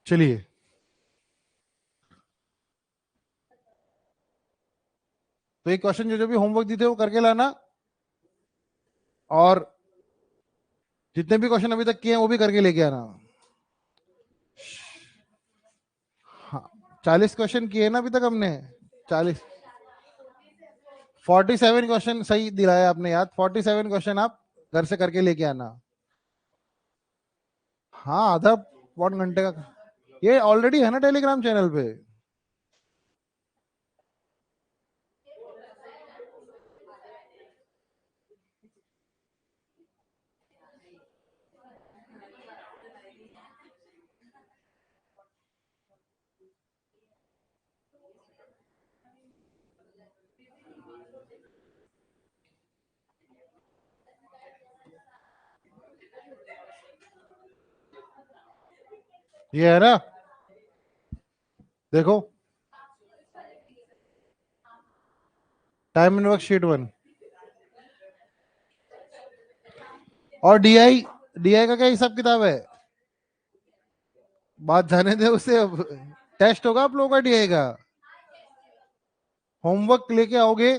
चलिए। तो ये क्वेश्चन जो जो भी होमवर्क दी थे वो करके लाना, और जितने भी क्वेश्चन अभी तक किए हैं वो भी करके लेके आना। हाँ, 40 क्वेश्चन किए ना अभी तक हमने। 40, 47 क्वेश्चन सही दिलाया आपने याद। 47 क्वेश्चन आप घर से करके लेके आना। हाँ, आधा पौन घंटे का। ये ऑलरेडी है ना टेलीग्राम चैनल पे। ये है ना, देखो, टाइम एंड वर्क शीट 1। और डीआई, डीआई का क्या हिसाब किताब है? बात जाने दे उसे। अब टेस्ट होगा आप लोगों का डीआई का। होमवर्क लेके आओगे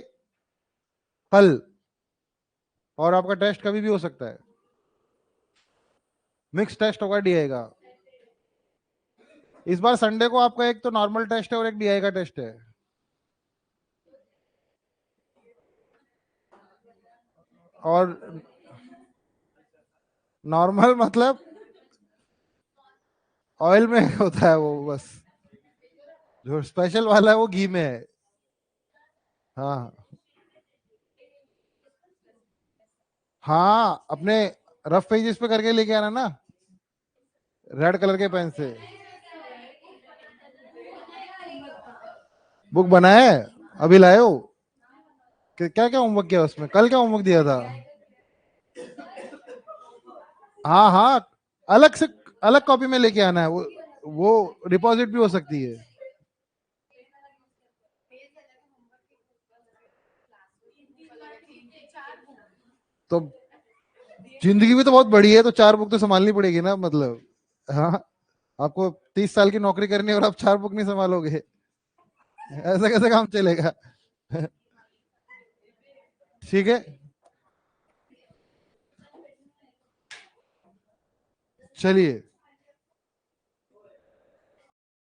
कल, और आपका टेस्ट कभी भी हो सकता है। मिक्स टेस्ट होगा डीआई का। इस बार संडे को आपका एक तो नॉर्मल टेस्ट है और एक डीआई का टेस्ट है। और नॉर्मल मतलब ऑयल में होता है वो बस, जो स्पेशल वाला है वो घी में है। हाँ हाँ, अपने रफ पेजेस पे करके लेके आना ना, रेड कलर के पेन से। बुक बनाया है? अभी लाए हो? क्या क्या होमवर्क किया उसमें? कल क्या होमवर्क दिया था? हाँ हाँ, अलग से, अलग कॉपी में लेके आना है वो डिपॉजिट भी हो सकती है। तो जिंदगी भी तो बहुत बड़ी है, तो 4 बुक तो संभालनी पड़ेगी ना, मतलब। हाँ, आपको 30 साल की नौकरी करनी है और आप 4 बुक नहीं संभालोगे? ऐसा कैसे काम चलेगा? ठीक है, चलिए।